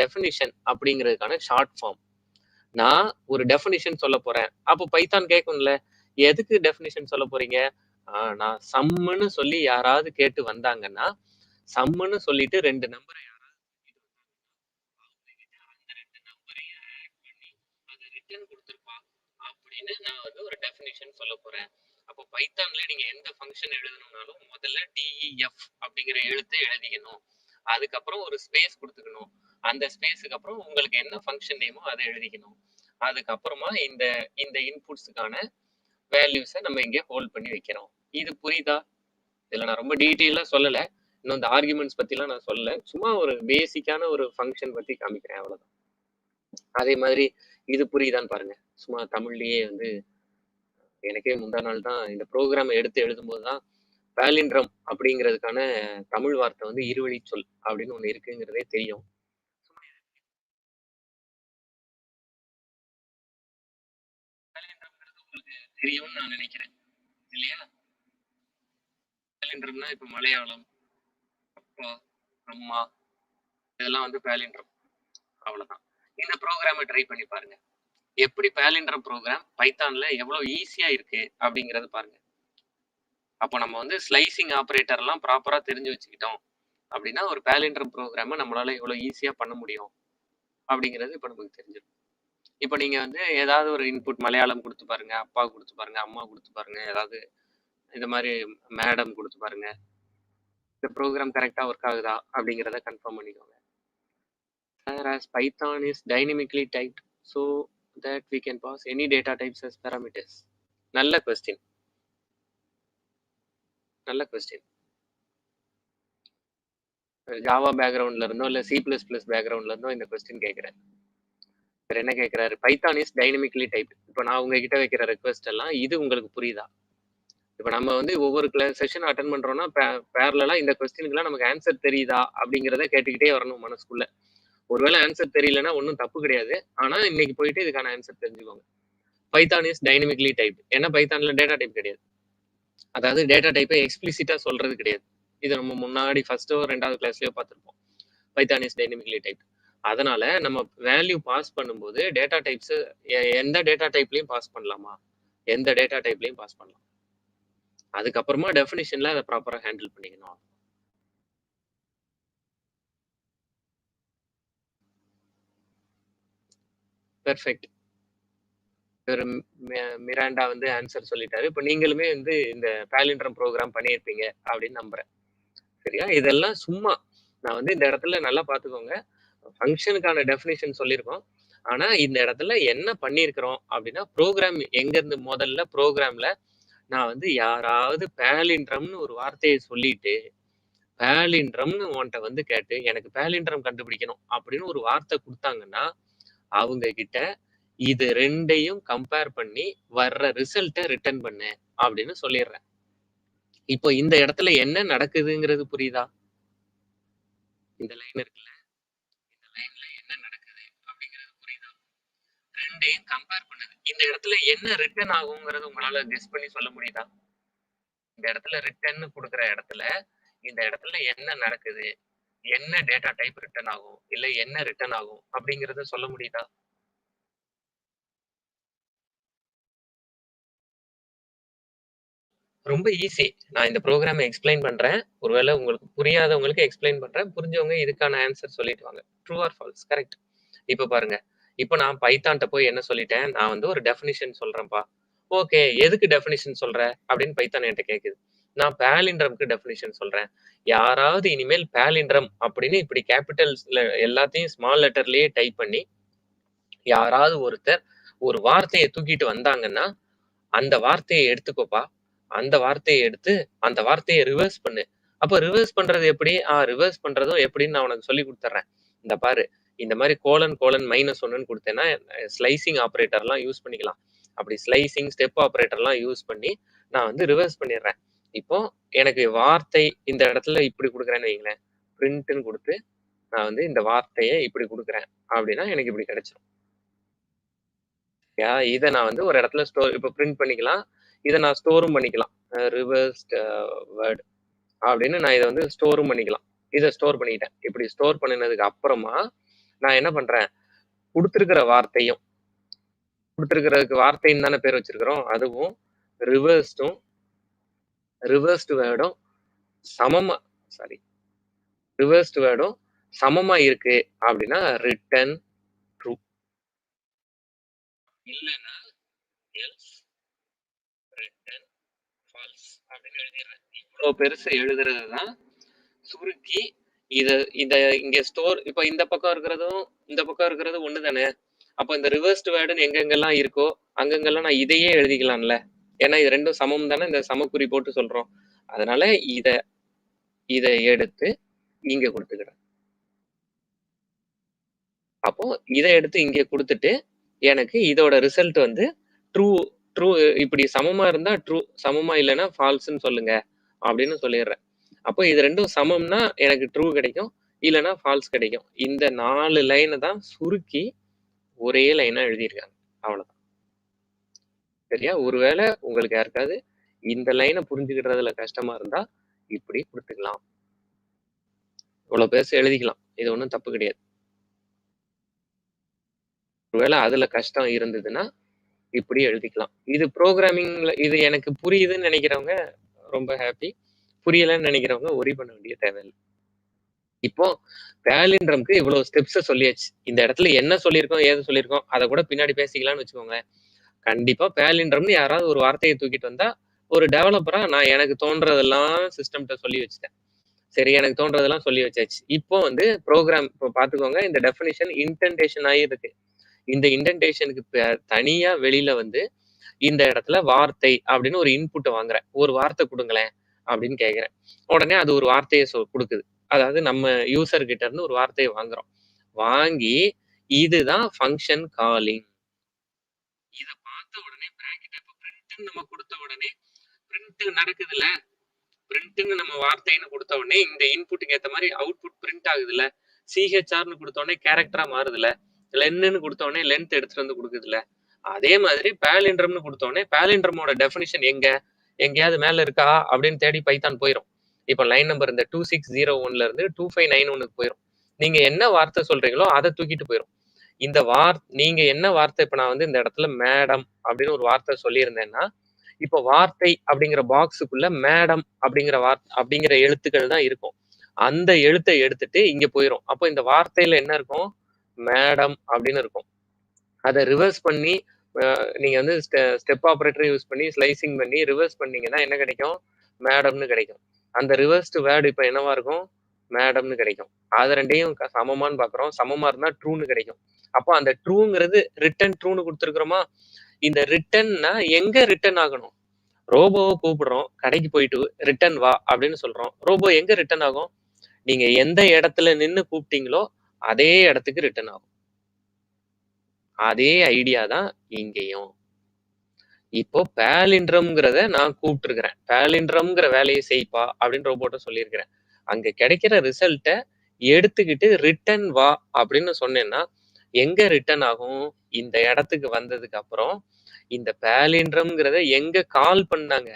S1: டெஃபினிஷன் அப்படிங்கிறதுக்கான ஷார்ட் ஃபார்ம். நான் ஒரு டெஃபினிஷன் சொல்ல போறேன். அப்போ பைத்தான் கேட்கும்ல, எதுக்கு டெஃபினிஷன் சொல்ல போறீங்க? நான் சம்முன்னு சொல்லி யாராவது கேட்டு வந்தாங்கன்னா, சம்முன்னு சொல்லிட்டு 2 நம்பரை ரிட்டர்ன் கொடுத்துருப்பா அப்படின்னு நான் வந்து ஒரு டெஃபினிஷன் சொல்ல போறேன். அப்போ பைத்தான்ல நீங்க எந்த ஃபங்க்ஷன் எழுதணும்னாலும் முதல்ல டிஇஎஃப் அப்படிங்கிற எழுத்தை எழுதிக்கணும். அதுக்கப்புறம் ஒரு ஸ்பேஸ் கொடுத்துக்கணும். அந்த ஸ்பேஸுக்கு அப்புறம் உங்களுக்கு என்ன ஃபங்க்ஷன் நேமோ அதை எழுதிக்கணும். அதுக்கப்புறமா இந்த இந்த இன்புட்ஸுக்கான வேல்யூஸை நம்ம இங்கே ஹோல்ட் பண்ணி வைக்கிறோம். இது புரியுதா? இதுல நான் ரொம்ப டீட்டெயிலா சொல்லல. இன்னும் இந்த ஆர்குமெண்ட்ஸ் பத்திலாம் நான் சொல்லல. சும்மா ஒரு பேசிக்கான ஒரு ஃபங்க்ஷன் பத்தி காமிக்கிறேன், அவ்வளவுதான். அதே மாதிரி இது புரியுதான்னு பாருங்க. சும்மா தமிழ்லயே வந்து எனக்கே முந்தா நாள் தான் இந்த ப்ரோக்ராம் எடுத்து எழுதும்போது தான் பாலிண்ட்ரம் அப்படிங்கிறதுக்கான தமிழ் வார்த்தை வந்து இருவழி சொல் அப்படின்னு ஒண்ணு இருக்குங்கிறதே தெரியும். பாலிண்ட்ரம்ங்கிறது உங்களுக்கு தெரியும்னு நான் நினைக்கிறேன் இல்லையா? பாலிண்ட்ரம்னா இப்ப மலையாளம், அப்பா, அம்மா இதெல்லாம் வந்து பாலிண்ட்ரம். அவ்வளவுதான். இந்த ப்ரோக்ராமை ட்ரை பண்ணி பாருங்க. எப்படி பாலிண்ட்ரம் ப்ரோக்ராம் பைத்தான்ல எவ்வளவு ஈஸியா இருக்கு அப்படிங்கறது பாருங்க. அப்போ நம்ம வந்து ஸ்லைசிங் ஆபரேட்டர் எல்லாம் ப்ராப்பரா தெரிஞ்சு வச்சுக்கிட்டோம் அப்படின்னா ஒரு பாலிண்ட்ரம் ப்ரோக்ராமை நம்மளால எவ்வளவு ஈஸியா பண்ண முடியும் அப்படிங்கிறது இப்ப நமக்கு தெரிஞ்சிடும். இப்ப நீங்க வந்து ஏதாவது ஒரு இன்புட் மலையாளம் கொடுத்து பாருங்க, அப்பா கொடுத்து பாருங்க, அம்மா கொடுத்து பாருங்க, ஏதாவது இந்த மாதிரி மேடம் கொடுத்து பாருங்க. இந்த ப்ரோக்ராம் கரெக்டா ஒர்க் ஆகுதா அப்படிங்கிறத கன்ஃபார்ம் பண்ணிக்கோங்க. Whereas Python is dynamically typed so that we can pass any data types as parameters. நல்ல கொஸ்டின், நல்ல கொஸ்டின். ஜாவா பேக்ரவுண்ட்ல இருந்தோ இல்ல சி பிளஸ் பிளஸ் பேக்ரவுண்ட்ல இருந்தோ இந்த கொஸ்டின் கேட்கிறேன். வேற என்ன கேட்கிறாரு? Python is dynamically type. இப்போ நான் உங்ககிட்ட வைக்கிற ரெக்வஸ்ட் எல்லாம் இது உங்களுக்கு புரியுதா? இப்போ நம்ம வந்து ஒவ்வொரு செஷன் அட்டன் பண்றோம்னா பேரலா இந்த கொஸ்டினுக்குலாம் நமக்கு ஆன்சர் தெரியுதா அப்படிங்கிறத கேட்டுக்கிட்டே வரணும் மனசுக்குள்ள. ஒருவேளை ஆன்சர் தெரியலன்னா ஒன்றும் தப்பு கிடையாது. ஆனா இன்னைக்கு போயிட்டு இதுக்கான ஆன்சர் தெரிஞ்சுக்கோங்க. Python is dynamically type. ஏன்னா பைத்தான்ல டேட்டா டைப் கிடையாது. அதாவது டேட்டா டைப்பை எக்ஸ்பிளிசிட்டா சொல்றது கிடையாது. இது நம்ம முன்னாடி ஃபர்ஸ்டோ 2வது கிளாஸ்லயோ பார்த்துருப்போம். Python is dynamically type. அதனால நம்ம வேல்யூ பாஸ் பண்ணும்போது டேட்டா டைப்ஸ் எந்த டேட்டா டைப்லயும் பாஸ் பண்ணலாமா? எந்த டேட்டா டைப்லயும் பாஸ் பண்ணலாம். அதுக்கப்புறமா டெஃபினிஷன்ல அதை ப்ராப்பரா ஹேண்டில் பண்ணிக்கணும். பெர்ஃபெக்ட். மிராண்டா வந்து ஆன்சர் சொல்லிட்டாரு. இப்போ நீங்களுமே வந்து இந்த பாலிண்ட்ரம் ப்ரோக்ராம் பண்ணியிருப்பீங்க அப்படின்னு நம்புறேன். சரியா? இதெல்லாம் சும்மா நான் வந்து இந்த இடத்துல நல்லா பார்த்துக்கோங்க. ஃபங்க்ஷனுக்கான டெஃபினிஷன் சொல்லியிருக்கோம். ஆனா இந்த இடத்துல என்ன பண்ணியிருக்கிறோம் அப்படின்னா ப்ரோக்ராம் எங்கேருந்து முதல்ல ப்ரோக்ராம்ல நான் வந்து யாராவது பாலிண்ட்ரம்னு ஒரு வார்த்தையை சொல்லிட்டு பாலிண்ட்ரம்னு உன்கிட்ட வந்து கேட்டு எனக்கு பாலிண்ட்ரம் கண்டுபிடிக்கணும் அப்படின்னு ஒரு வார்த்தை கொடுத்தாங்கன்னா அவங்க கிட்ட இது ரெண்டையும் கம்பேர் பண்ணி வர்ற ரிசல்ட்டை ரிட்டர்ன் பண்ணு அப்படின்னு சொல்லிடுறேன். இப்போ இந்த இடத்துல என்ன நடக்குதுங்கிறது புரியுதா? இந்த லைன் இருக்குல்ல, இந்த லைன்ல என்ன நடக்குது அப்படிங்கிறது புரியுதா? ரெண்டையும் கம்பேர் பண்ணுது. இந்த இடத்துல என்ன ரிட்டர்ன் ஆகுங்கிறது உங்களால கெஸ் பண்ணி சொல்ல முடியுதா? இந்த இடத்துல ரிட்டர்ன் கொடுக்குற இடத்துல இந்த இடத்துல என்ன நடக்குது, என்ன டேட்டா டைப் ரிட்டர்ன் ஆகும், இல்ல என்ன ரிட்டர்ன் ஆகும் அப்படிங்கறத சொல்ல முடியுதா? ரொம்ப ஈஸி. நான் இந்த ப்ரோக்ராமை எக்ஸ்பிளைன் பண்றேன். ஒருவேளை உங்களுக்கு புரியாதவங்களுக்கு எக்ஸ்பிளைன் பண்றேன். புரிஞ்சவங்க இதுக்கான ஆன்சர் சொல்லிட்டு வாங்க. True or false? கரெக்ட். இப்ப பாருங்க. இப்ப நான் பைத்தான்ட்ட போய் என்ன சொல்லிட்டேன்? நான் வந்து ஒரு டெஃபினிஷன் சொல்றேன்ப்பா. ஓகே. எதுக்கு டெஃபினிஷன் சொல்ற? அப்படின்னு பைத்தான் என்கிட்ட கேக்குது. நான் பாலிண்ட்ரம்க்கு டெஃபினிஷன் சொல்றேன். யாராவது இனிமேல் பாலிண்ட்ரம் அப்படின்னு இப்படி கேபிட்டல்ஸ்ல எல்லாத்தையும் ஸ்மால் லெட்டர்லயே டைப் பண்ணி யாராவது ஒருத்தர் ஒரு வார்த்தையை தூக்கிட்டு வந்தாங்கன்னா அந்த வார்த்தையை எடுத்துக்கோப்பா. அந்த வார்த்தையை எடுத்து அந்த வார்த்தையை ரிவர்ஸ் பண்ணு. அப்ப ரிவர்ஸ் பண்றது எப்படி? ரிவர்ஸ் பண்றதும் எப்படின்னு நான் உனக்கு சொல்லி கொடுத்துறேன். இந்த பாரு, இந்த மாதிரி கோலன் கோலன் -1ன்னு கொடுத்தேன்னா ஸ்லைசிங் ஆபரேட்டர்லாம் யூஸ் பண்ணிக்கலாம். அப்படி ஸ்லைசிங் ஸ்டெப் ஆபரேட்டர்லாம் யூஸ் பண்ணி நான் வந்து ரிவர்ஸ் பண்ணிடுறேன். இப்போ எனக்கு வார்த்தை இந்த இடத்துல இப்படி கொடுக்குறேன்னு வைங்களேன். பிரிண்ட்னு கொடுத்து நான் வந்து இந்த வார்த்தையை இப்படி கொடுக்குறேன் அப்படின்னா எனக்கு இப்படி கிடைச்சிடும். இதை நான் வந்து ஒரு இடத்துல ஸ்டோர் இப்போ பிரிண்ட் பண்ணிக்கலாம். இதை நான் ஸ்டோரும் பண்ணிக்கலாம். ரிவர்ஸ்ட் வேர்ட் அப்படின்னு நான் இதை வந்து ஸ்டோரும் பண்ணிக்கலாம். இதை ஸ்டோர் பண்ணிக்கிட்டேன். இப்படி ஸ்டோர் பண்ணினதுக்கு அப்புறமா நான் என்ன பண்றேன்? கொடுத்துருக்கிற வார்த்தையும் கொடுத்துருக்கிறதுக்கு வார்த்தைன்னு தானே பேர் வச்சிருக்கிறோம். அதுவும் ரிவர்ஸ்டும் ரிவர்ஸ்ட் வேர்டும் சமமா ரிவர்ஸ்ட் வேர்டும் சமமா இருக்கு அப்படின்னா ரிட்டன் ட்ரூ. இல்லைன்னா எல்ஸ் ரிட்டன் ஃபால்ஸ் அப்படின்னு எழுதிடுறேன். இவ்வளவு பெருசு எழுதுறது தான் சுருக்கி இத இங்க ஸ்டோர். இப்ப இந்த பக்கம் இருக்கிறதும் இந்த பக்கம் இருக்கிறது ஒண்ணு தானே. அப்ப இந்த ரிவர்ஸ்ட் வேர்டுன்னு எங்கெங்கெல்லாம் இருக்கோ அங்கங்கெல்லாம் நான் இதையே எழுதிக்கலாம்ல. ஏன்னா இது ரெண்டும் சமம் தானே, இந்த சமக்குறி போட்டு சொல்றோம். அதனால இத எடுத்து இங்க கொடுத்துக்கிறேன். அப்போ இதை எடுத்து இங்க கொடுத்துட்டு எனக்கு இதோட ரிசல்ட் வந்து ட்ரூ ட்ரூ இப்படி சமமா இருந்தா ட்ரூ, சமமா இல்லைன்னா ஃபால்ஸ்ன்னு சொல்லுங்க அப்படின்னு சொல்லிடுறேன். அப்போ இது 2ம் சமம்னா எனக்கு ட்ரூ கிடைக்கும். இல்லன்னா ஃபால்ஸ் கிடைக்கும். இந்த 4 லைன தான் சுருக்கி ஒரே லைனா எழுதியிருக்காங்க. அவ்வளவுதான். சரியா? ஒருவேளை உங்களுக்கு யாருக்காவது இந்த லைன புரிஞ்சுக்கிறதுல கஷ்டமா இருந்தா, இப்படி குடுத்துக்கலாம். இவ்வளவு பெருசு எழுதிக்கலாம். இது ஒண்ணும் தப்பு கிடையாது. ஒருவேளை அதுல கஷ்டம் இருந்ததுன்னா, இப்படி எழுதிக்கலாம். இது புரோகிராமிங்ல இது எனக்கு புரியுதுன்னு நினைக்கிறவங்க ரொம்ப ஹாப்பி. புரியலன்னு நினைக்கிறவங்க வொரி பண்ண வேண்டிய தேவையில்ல. இப்போ பேலிண்ட்ரம்க்கு இவ்வளவு ஸ்டெப்ஸ சொல்லியாச்சு. இந்த இடத்துல என்ன சொல்லியிருக்கோம், ஏது சொல்லியிருக்கோம், அத கூட பின்னாடி பேசிக்கலாம்னு வச்சுக்கோங்களேன். கண்டிப்பா பேலிண்ட்ரம்னு யாராவது ஒரு வார்த்தைய தூக்கிட்டு வந்தா, ஒரு டெவலப்பரா நான் எனக்கு தோன்றதெல்லாம் சிஸ்டம்ட்ட சொல்லி வச்சுட்டேன். சரி, எனக்கு தோன்றதெல்லாம் சொல்லி வச்சாச்சு. இப்போ வந்து புரோகிராம் இப்போ பார்த்துக்கோங்க, இந்த டெஃபினிஷன் இன்டென்டேஷன் ஆயிருக்கு. இந்த இன்டென்டேஷனுக்கு தனியா வெளியில வந்து, இந்த இடத்துல வார்த்தை அப்படின்னு ஒரு இன்புட்ட வாங்குறேன். ஒரு வார்த்தை குடுங்களேன் அப்படின்னு கேட்கிறேன். உடனே அது ஒரு வார்த்தைய குடுக்குது. அதாவது நம்ம யூசர் கிட்ட இருந்து ஒரு வார்த்தைய வாங்குறோம். வாங்கி இதுதான் ஃபங்ஷன் காலிங். இத பார்த்த உடனே பிராக்கெட் இப்ப பிரிண்ட்ன்னு நம்ம குடுத்த உடனே பிரிண்ட் நடக்குதுல்ல. பிரிண்ட்ன்னு நம்ம வார்த்தைன்னு குடுத்த உடனே இந்த இன்புட்டுக்கு ஏத்த மாதிரி அவுட்புட் பிரிண்ட் ஆகுதுல்ல. சிஹெச்ஆர்னு குடுத்த உடனே கேரக்டரா மாறுதுல்ல. லென்ன்னு குடுத்த உடனே லென்த் எடுத்துட்டு வந்து குடுக்குதுல்ல. அதே மாதிரி பேலிண்ட்ரம்னு குடுத்த உடனே பேலிண்ட்ரமோட டெஃபினிஷன் எங்க? எங்கேயாவது மேல இருக்கா அப்படின்னு தேடி பைத்தான் போயிரும். இப்ப லைன் நம்பர் இந்த 2601ல இருந்து 2591க்கு போயிரும். நீங்க என்ன வார்த்தை சொல்றீங்களோ அத தூக்கிட்டு போயிரும். இந்த நீங்க என்ன வார்த்தை இப்ப நான் வந்து இந்த இடத்துல மேடம் அப்படின்னு ஒரு வார்த்தை சொல்லியிருந்தேன்னா, இப்ப வார்த்தை அப்படிங்கிற பாக்ஸுக்குள்ள மேடம் அப்படிங்கிற எழுத்துக்கள் தான் இருக்கும். அந்த எழுத்த எடுத்துட்டு இங்க போயிரும். அப்போ இந்த வார்த்தையில என்ன இருக்கும்? மேடம் அப்படின்னு இருக்கும். அத ரிவர்ஸ் பண்ணி நீங்க வந்து ஸ்டெப் ஆப்பரேட்டர் யூஸ் பண்ணி ஸ்லைசிங் பண்ணி ரிவர்ஸ் பண்ணீங்கன்னா என்ன கிடைக்கும்? மேடம்னு கிடைக்கும். அந்த ரிவர்ஸ்டு வேர்ட் இப்ப என்னவா இருக்கும்? மேடம்னு கிடைக்கும். அது 2யும் சமமான்னு பார்க்கிறோம். சமமா இருந்தா ட்ரூன்னு கிடைக்கும். அப்போ அந்த ட்ரூங்கிறது ரிட்டர்ன் ட்ரூன்னு குடுத்துருக்கிறோமா? இந்த ரிட்டர்ன்னா எங்க ரிட்டர்ன் ஆகணும்? ரோபோவ கூப்பிடுறோம். கடைக்கு போயிட்டு ரிட்டர்ன் வா அப்படின்னு சொல்றோம். ரோபோ எங்க ரிட்டர்ன் ஆகும்? நீங்க எந்த இடத்துல நின்னு கூப்பிட்டீங்களோ அதே இடத்துக்கு ரிட்டர்ன் ஆகும். அதே ஐடியா தான் இங்கேயும். இப்போ பேலிண்ட்ரம்ங்கிறத நான் கூப்பிட்டுருக்கிறேன். பேலிண்ட்ரம்ங்கிற வேலையை செய்ப்பா அப்படின்னு ரோபோட்ட சொல்லியிருக்கிறேன். அங்க கிடைக்கிற ரிசல்ட்ட எடுத்துக்கிட்டு ரிட்டர்ன் வா அப்படின்னு சொன்னேன்னா, எங்க ரிட்டர்ன் ஆகும்? இந்த இடத்துக்கு வந்ததுக்கு அப்புறம் இந்த பேலிண்ட்ரம்ங்கிறத எங்க கால் பண்ணாங்க?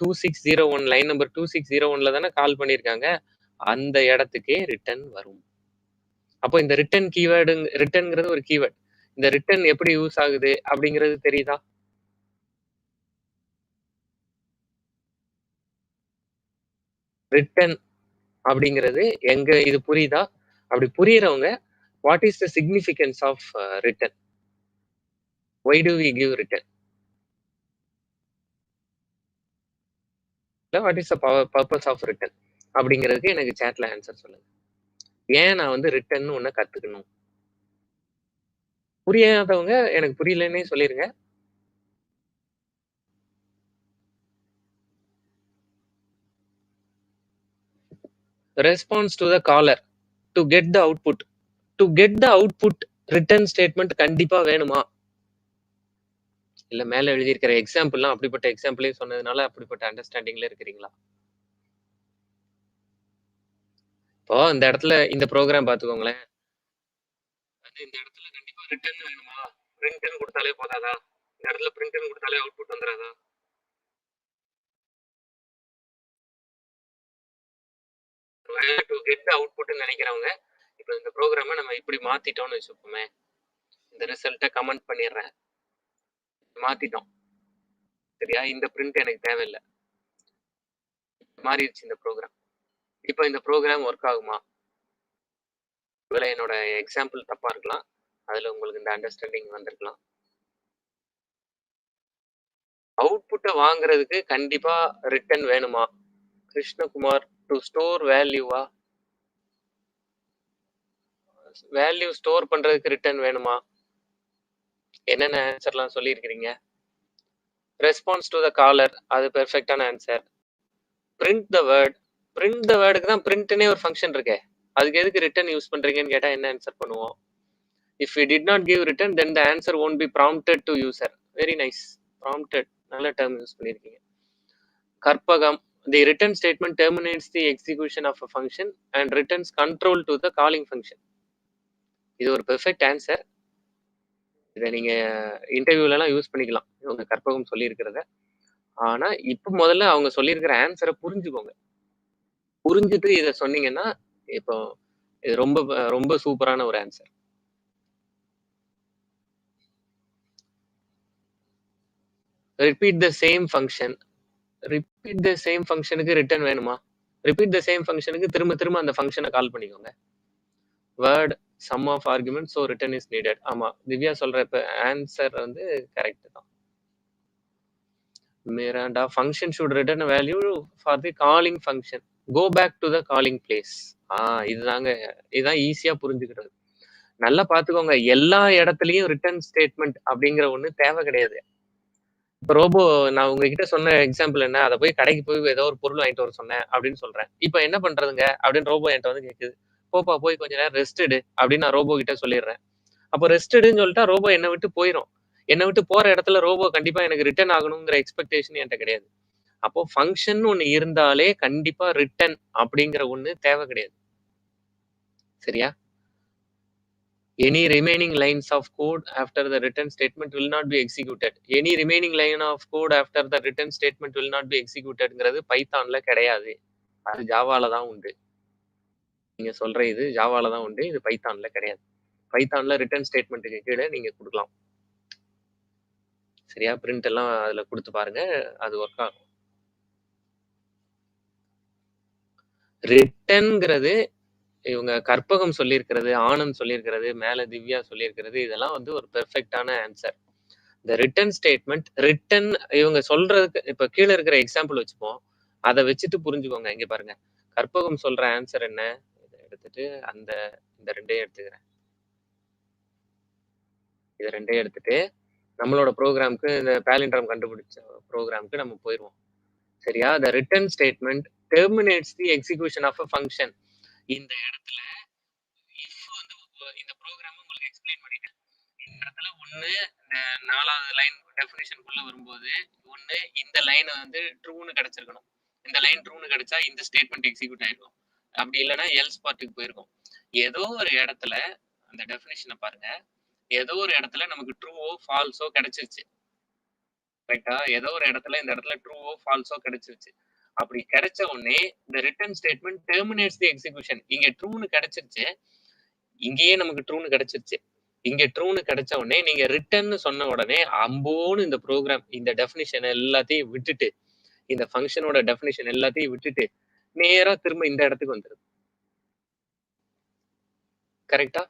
S1: 2601 லைன் நம்பர் 2601ல தானே கால் பண்ணியிருக்காங்க. அந்த இடத்துக்கே ரிட்டர்ன் வரும். அப்போ இந்த ரிட்டர்ன்ங்கிறது ஒரு கீவேர்ட். இந்த ரிட்டர்ன் எப்படி யூஸ் ஆகுது அப்படிங்கிறது தெரியுதா? ரிட்டர்ன் அப்படிங்கிறது எங்க இது புரியுதா? அப்படி புரியறவங்க what is the significance of return? Why do we give return? இல்ல what is the purpose of return? அப்படிங்கிறதுக்கு எனக்கு சாட்ல ஆன்சர் சொல்லுங்க. ஏன் நான் வந்து ரிட்டர்ன்னு ஒண்ண கத்துக்கணும்? புரியாதவங்க எனக்கு புரியலன்னே சொல்லிருங்க. Response to the caller to get the output. To get the output return statement கண்டிப்பா வேணுமா? இல்ல மேல எழுதியிருக்கிற எக்ஸாம்பிள்லாம் அப்படிப்பட்ட எக்ஸாம்பிளே சொன்னதுனால அப்படிப்பட்ட அண்டர்ஸ்டாண்டிங்ல இருக்கிறீங்களா? இப்போ இந்த இடத்துல இந்த ப்ரோகிராம் பார்த்துக்கோங்களேன். இந்த இடத்துல கண்டிப்பா ரிட்டர்ன் வேணுமா? பிரிண்ட்ன்னு குடுத்தாலே போதாதா? இந்த இடத்துல பிரிண்ட்ன்னு குடுத்தாலே அவுட்புட் வந்துராதா? டு கெட் அவுட்புட்னு நினைக்கிறவங்க, இப்போ இந்த ப்ரோகிராம நம்ம இப்படி மாத்திட்டோம்னு வச்சுப்போமே. இந்த ரிசல்ட்ட கமெண்ட் பண்ணிடுறேன். மாத்திட்டோம். சரியா? இந்த பிரிண்ட் எனக்கு தேவையில்ல. மாறிடுச்சு இந்த ப்ரோகிராம். இப்போ இந்த ப்ரோகிராம் ஒர்க் ஆகுமா? ஒருவேளை என்னோட எக்ஸாம்பிள் தப்பா இருக்கலாம். அதுல உங்களுக்கு இந்த அண்டர்ஸ்டாண்டிங் வந்திருக்கலாம். அவுட்புட்ட வாங்குறதுக்கு கண்டிப்பா ரிட்டர்ன் வேணுமா? கிருஷ்ணகுமார் டு ஸ்டோர் வேல்யூவா? வேல்யூ ஸ்டோர் பண்றதுக்கு ரிட்டர்ன் வேணுமா? என்னென்ன ஆன்சர்லாம் சொல்லியிருக்கிறீங்க? ரெஸ்பான்ஸ் டு த காலர் அது பெர்ஃபெக்ட்டான answer. Print the word. Print the வேர்டுக்கு தான் பிரிண்ட்னே ஒரு ஃபங்க்ஷன் இருக்கே. அதுக்கு எதுக்கு ரிட்டர்ன் யூஸ் பண்றீங்கன்னு கேட்டா என்ன ஆன்சர் பண்ணுவோம்? If we did not give return then the answer won't be prompted to user. Very nice. Prompted நல்ல டேர்ம் யூஸ் பண்ணியிருக்கீங்க. Karpagam The return statement terminates the execution of a function and returns control to the calling function. இது ஒரு perfect answer. இதை நீங்க இன்டர்வியூல எல்லாம் use பண்ணிக்கலாம், இவங்க கற்பகம் சொல்லியிருக்கிறத. ஆனா இப்ப முதல்ல அவங்க சொல்லியிருக்கிற ஆன்சரை புரிஞ்சுக்கோங்க. புரிஞ்சுட்டு இதை சொன்னீங்கன்னா இப்போ இது ரொம்ப ரொம்ப சூப்பரான ஒரு answer. Repeat the same function. Repeat the same ஃபங்க்ஷனுக்கு ரிட்டர்ன் வேணுமா? ரிப்பீட் த சேம் ஃபங்க்ஷனுக்கு திரும்ப திரும்ப அந்த ஃபங்க்ஷனை கால் பண்ணிக்கோங்க. Word sum of argument so return is needed. ஆமா, திவ்யா சொல்ற இப்ப ஆன்சர் வந்து கரெக்ட் தான். Miranda function should return a value for the calling function. Go back to the calling place. இதுதான் ஈஸியா புரிஞ்சுக்கிறது. நல்லா பாத்துக்கோங்க, எல்லா இடத்துலயும் ரிட்டர்ன் ஸ்டேட்மெண்ட் அப்படிங்கிற ஒண்ணு தேவை கிடையாது. இப்ப ரோபோ நான் உங்ககிட்ட சொன்ன எக்ஸாம்பிள் என்ன, அதை போய் கடைக்கு போய் ஏதோ ஒரு பொருள் வாங்கிட்டு வர சொன்னேன் அப்படின்னு சொல்றேன். இப்ப என்ன பண்றதுங்க அப்படின்னு ரோபோ என்கிட்ட வந்து கேக்குது. போப்பா போய் கொஞ்ச நேரம் ரெஸ்ட் எடு அப்படின்னு நான் ரோபோ கிட்ட சொல்லிடுறேன். அப்போ ரெஸ்ட் எடுன்னு சொல்லிட்டா ரோபோ என்னை விட்டு போயிடும். என்னை விட்டு போற இடத்துல ரோபோ கண்டிப்பா எனக்கு ரிட்டர்ன் ஆகணுங்கிற எக்ஸ்பெக்டேஷன் என்கிட்ட கிடையாது. அப்போ ஃபங்க்ஷன் ஒண்ணு இருந்தாலே கண்டிப்பா ரிட்டர்ன் அப்படிங்கிற ஒண்ணு தேவை கிடையாது. சரியா? Any remaining lines of code after the return statement will not be executed. Any remaining line of code after the return statement will not be executedங்கிறது பைத்தான்ல கிடையாது. அது ஜாவால தான் உண்டு. நீங்க சொல்ற இது ஜாவால தான் உண்டு, இது பைத்தான்ல கிடையாது. பைத்தான்ல ரிட்டர்ன் ஸ்டேட்மெண்ட்டுக்கு கீழே நீங்க கொடுக்கலாம். சரியா? பிரிண்ட் எல்லாம் அதுல கொடுத்து பாருங்க, அது ஒர்க் ஆகும். ரிட்டர்ன்ங்கிறது இவங்க கற்பகம் சொல்லியிருக்கிறது, ஆனந்த் சொல்லியிருக்கிறது, மேல திவ்யா சொல்லியிருக்கிறது, இதெல்லாம் வந்து ஒரு பெர்ஃபெக்டான ஆன்சர். இந்த ரிட்டர்ன் ஸ்டேட்மெண்ட் ரிட்டர்ன் இவங்க சொல்றதுக்கு இப்ப கீழே இருக்கிற எக்ஸாம்பிள் வச்சுப்போம், அதை வச்சுட்டு புரிஞ்சுக்கோங்க. இங்க பாருங்க, கற்பகம் சொல்ற ஆன்சர் என்ன, இதை எடுத்துட்டு இந்த ரெண்டையும் எடுத்துக்கிறேன். இதை ரெண்டையும் எடுத்துட்டு நம்மளோட ப்ரோக்ராமுக்கு, இந்த பாலிண்ட்ரம் கண்டுபிடிச்ச ப்ரோக்ராமுக்கு நம்ம போயிடுவோம். சரியா? the return statement terminates the execution of a function. இந்த இடத்துல if வந்து இந்த ப்ரோக்ராம் உங்களுக்கு எக்ஸ்பிளைன் பண்ணிட்டேன். இந்த இடத்துல ஒண்ணு நாலாவது லைன் டெஃபினிஷனுக்குள்ள வரும்போது ஒண்ணு இந்த லைன் வந்து ட்ரூன்னு கிடைச்சிருக்கணும். இந்த லைன் ட்ரூன்னு கிடைச்சா இந்த ஸ்டேட்மெண்ட் எக்ஸிக்யூட் ஆயிருக்கும். அப்படி இல்லைன்னா எல்ஸ் பார்ட்டுக்கு போயிருக்கும். ஏதோ ஒரு இடத்துல அந்த டெஃபினிஷனை பாருங்க, ஏதோ ஒரு இடத்துல நமக்கு ட்ரூவோ ஃபால்ஸோ கிடைச்சிருச்சு. கரெக்டா? ஏதோ ஒரு இடத்துல இந்த இடத்துல ட்ரூவோ ஃபால்ஸோ கிடைச்சிருச்சு. அப்படி கிடைச்ச உடனே இந்த return statement terminates the execution. இங்க ட்ரூன்னு கிடைச்சிருச்சு, இங்கேயே நமக்கு ட்ரூன்னு கிடைச்சிருச்சு. இங்க ட்ரூன்னு கிடைச்ச உடனே நீங்க ரிட்டர்ன் சொன்ன உடனே அம்போன்னு இந்த ப்ரோக்ராம் இந்த டெஃபினிஷன் எல்லாத்தையும் விட்டுட்டு, இந்த ஃபங்க்ஷனோட டெஃபினிஷன் எல்லாத்தையும் விட்டுட்டு நேரா திரும்ப இந்த இடத்துக்கு வந்துருது. கரெக்டா?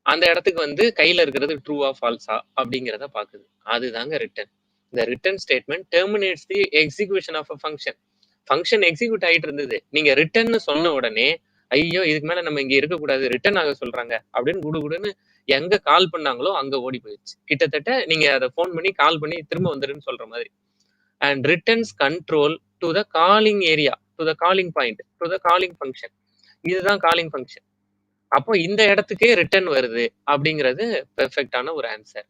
S1: அந்த இடத்துக்கு வந்து கையில இருக்கிறது ட்ரூவா ஃபால்ஸா அப்படிங்கிறத பாக்குது. அதுதாங்க ரிட்டர்ன். இந்த return statement terminates the execution of a function. Function execute ஆயிட்டு இருந்தது, நீங்க ரிட்டர்ன் சொன்ன உடனே ஐயோ இதுக்கு மேல நம்ம இங்க இருக்கக்கூடாது, ரிட்டர்ன் ஆக சொல்றாங்க அப்படின்னு குடுகுடுன்னு எங்க கால் பண்ணாங்களோ அங்க ஓடி போயிடுச்சு. கிட்டத்தட்ட நீங்க அதை போன் பண்ணி கால் பண்ணி திரும்ப வந்துருன்னு சொல்ற மாதிரி. And returns control to the calling area, to the calling point, to the calling function. இதுதான் காலிங் ஃபங்க்ஷன். அப்போ இந்த இடத்துக்கே ரிட்டர்ன் வருது அப்படிங்கிறது பெர்ஃபெக்டான ஒரு ஆன்சர்.